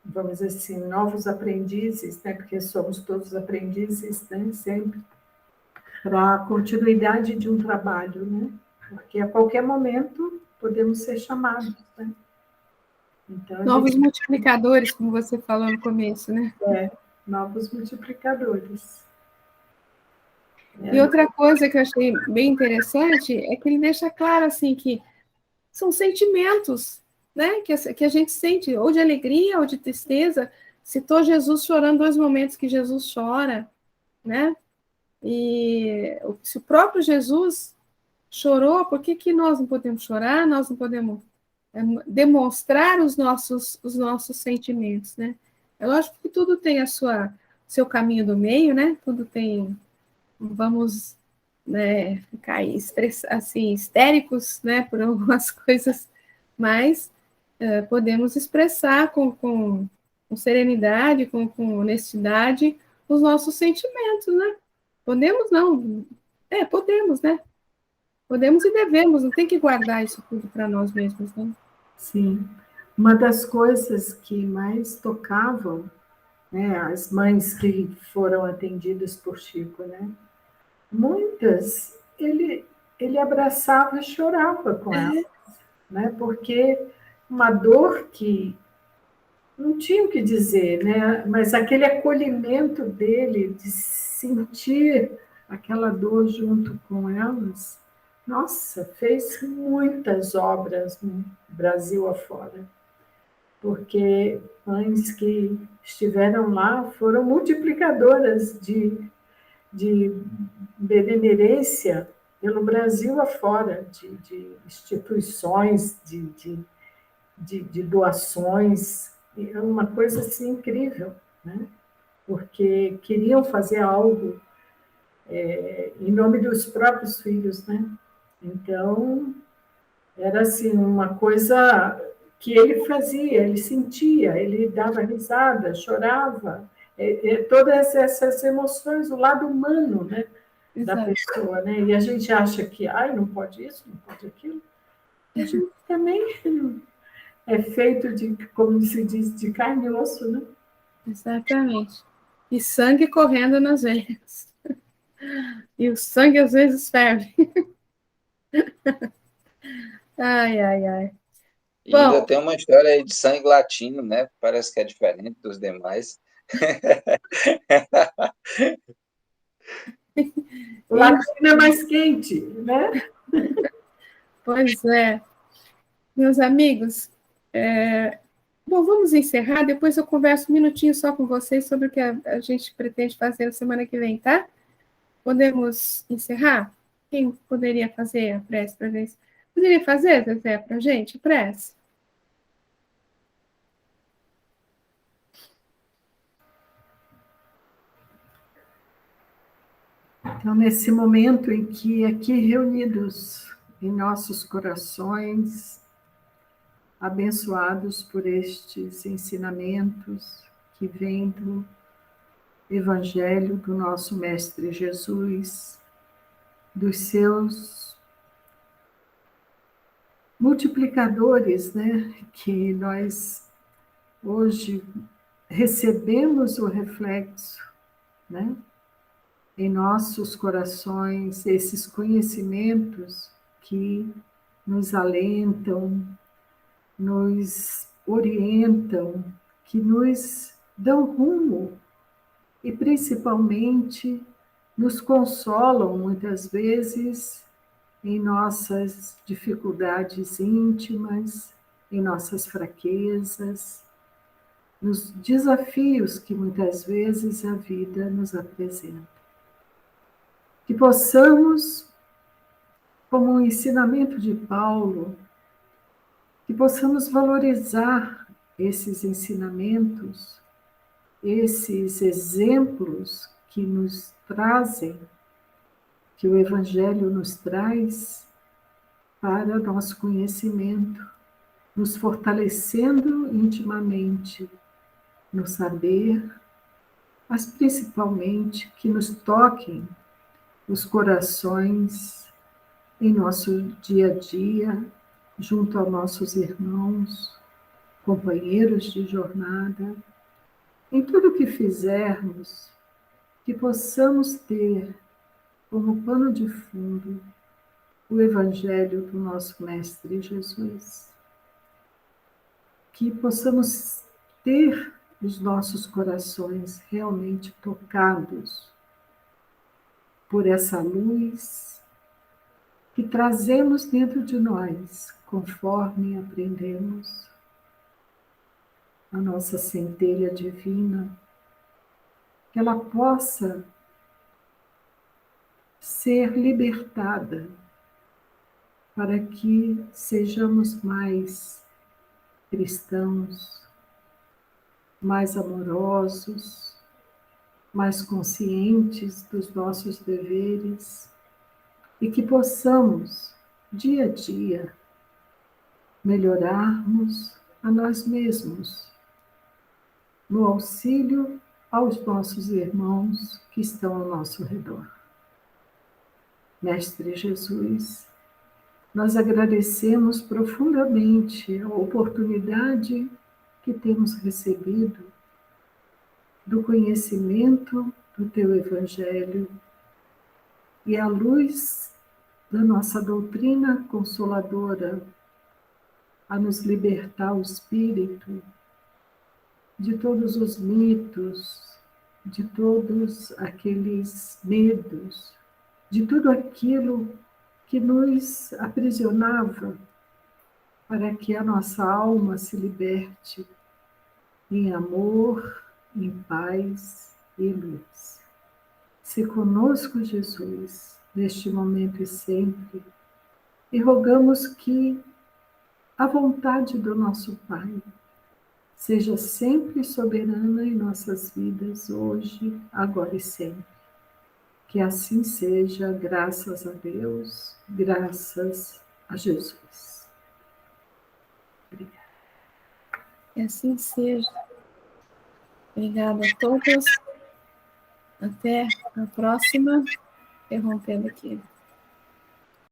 vamos dizer assim, novos aprendizes, né? Porque somos todos aprendizes, né? Sempre, para a continuidade de um trabalho, né? Porque a qualquer momento podemos ser chamados, né? Então, Novos multiplicadores, como você falou no começo, né? Novos multiplicadores. E outra coisa que eu achei bem interessante é que ele deixa claro assim que são sentimentos, né? Que a gente sente, ou de alegria ou de tristeza. Citou Jesus chorando, 2 momentos que Jesus chora, né? E se o próprio Jesus chorou, por que nós não podemos chorar? Nós não podemos demonstrar os nossos sentimentos, né? É lógico que tudo tem seu caminho do meio, né? Tudo tem, vamos, né, ficar assim, histéricos, né, por algumas coisas, mas podemos expressar com serenidade, com honestidade, os nossos sentimentos, né? Podemos não, podemos, né? Podemos e devemos, não tem que guardar isso tudo para nós mesmos, né? Sim. Uma das coisas que mais tocavam, né, as mães que foram atendidas por Chico, né? Muitas, ele abraçava e chorava com elas, né? Porque uma dor que não tinha o que dizer, né? Mas aquele acolhimento dele, de sentir aquela dor junto com elas, nossa, fez muitas obras no Brasil afora, porque mães que estiveram lá foram multiplicadoras de benemerência pelo Brasil afora, de instituições, de doações, é uma coisa assim incrível, né? Porque queriam fazer algo em nome dos próprios filhos, né? Então, era assim, uma coisa que ele fazia, ele sentia, ele dava risada, chorava, todas essas emoções, o lado humano, né, da pessoa, né? E a gente acha que, ai, não pode isso, não pode aquilo. A gente também é feito de, como se diz, de carne e osso, né? Exatamente. E sangue correndo nas veias. E o sangue às vezes ferve. Ai, ai, ai. E ainda Bom, tem uma história aí de sangue latino, né? Parece que é diferente dos demais. O latino é mais quente, né? pois é. Meus amigos, bom, vamos encerrar. Depois eu converso um minutinho só com vocês sobre o que a gente pretende fazer na semana que vem, tá? Podemos encerrar? Quem poderia fazer a prece para gente? Poderia fazer, Zezé, para a gente, a prece? Então, nesse momento em que aqui reunidos em nossos corações, abençoados por estes ensinamentos que vêm do Evangelho do nosso Mestre Jesus, dos seus multiplicadores, né? Que nós hoje recebemos o reflexo, né? Em nossos corações, esses conhecimentos que nos alentam, nos orientam, que nos dão rumo e principalmente nos consolam muitas vezes em nossas dificuldades íntimas, em nossas fraquezas, nos desafios que muitas vezes a vida nos apresenta. Que possamos, como um ensinamento de Paulo, que possamos valorizar esses ensinamentos, esses exemplos que nos trazem, que o Evangelho nos traz para nosso conhecimento, nos fortalecendo intimamente no saber, mas principalmente que nos toquem os corações em nosso dia a dia, junto a nossos irmãos, companheiros de jornada, em tudo que fizermos, que possamos ter como pano de fundo o Evangelho do nosso Mestre Jesus. Que possamos ter os nossos corações realmente tocados por essa luz que trazemos dentro de nós, conforme aprendemos a nossa centelha divina, que ela possa ser libertada para que sejamos mais cristãos, mais amorosos, mais conscientes dos nossos deveres e que possamos, dia a dia, melhorarmos a nós mesmos, no auxílio aos nossos irmãos que estão ao nosso redor. Mestre Jesus, nós agradecemos profundamente a oportunidade que temos recebido do conhecimento do Teu Evangelho e à luz da nossa doutrina consoladora, a nos libertar o espírito de todos os mitos, de todos aqueles medos, de tudo aquilo que nos aprisionava, para que a nossa alma se liberte em amor, em paz e luz. Se conosco, Jesus, neste momento e sempre, e rogamos que a vontade do nosso Pai seja sempre soberana em nossas vidas, hoje, agora e sempre. Que assim seja, graças a Deus, graças a Jesus. Obrigada. Que assim seja. Obrigada a todos. Até a próxima. Interrompendo aqui.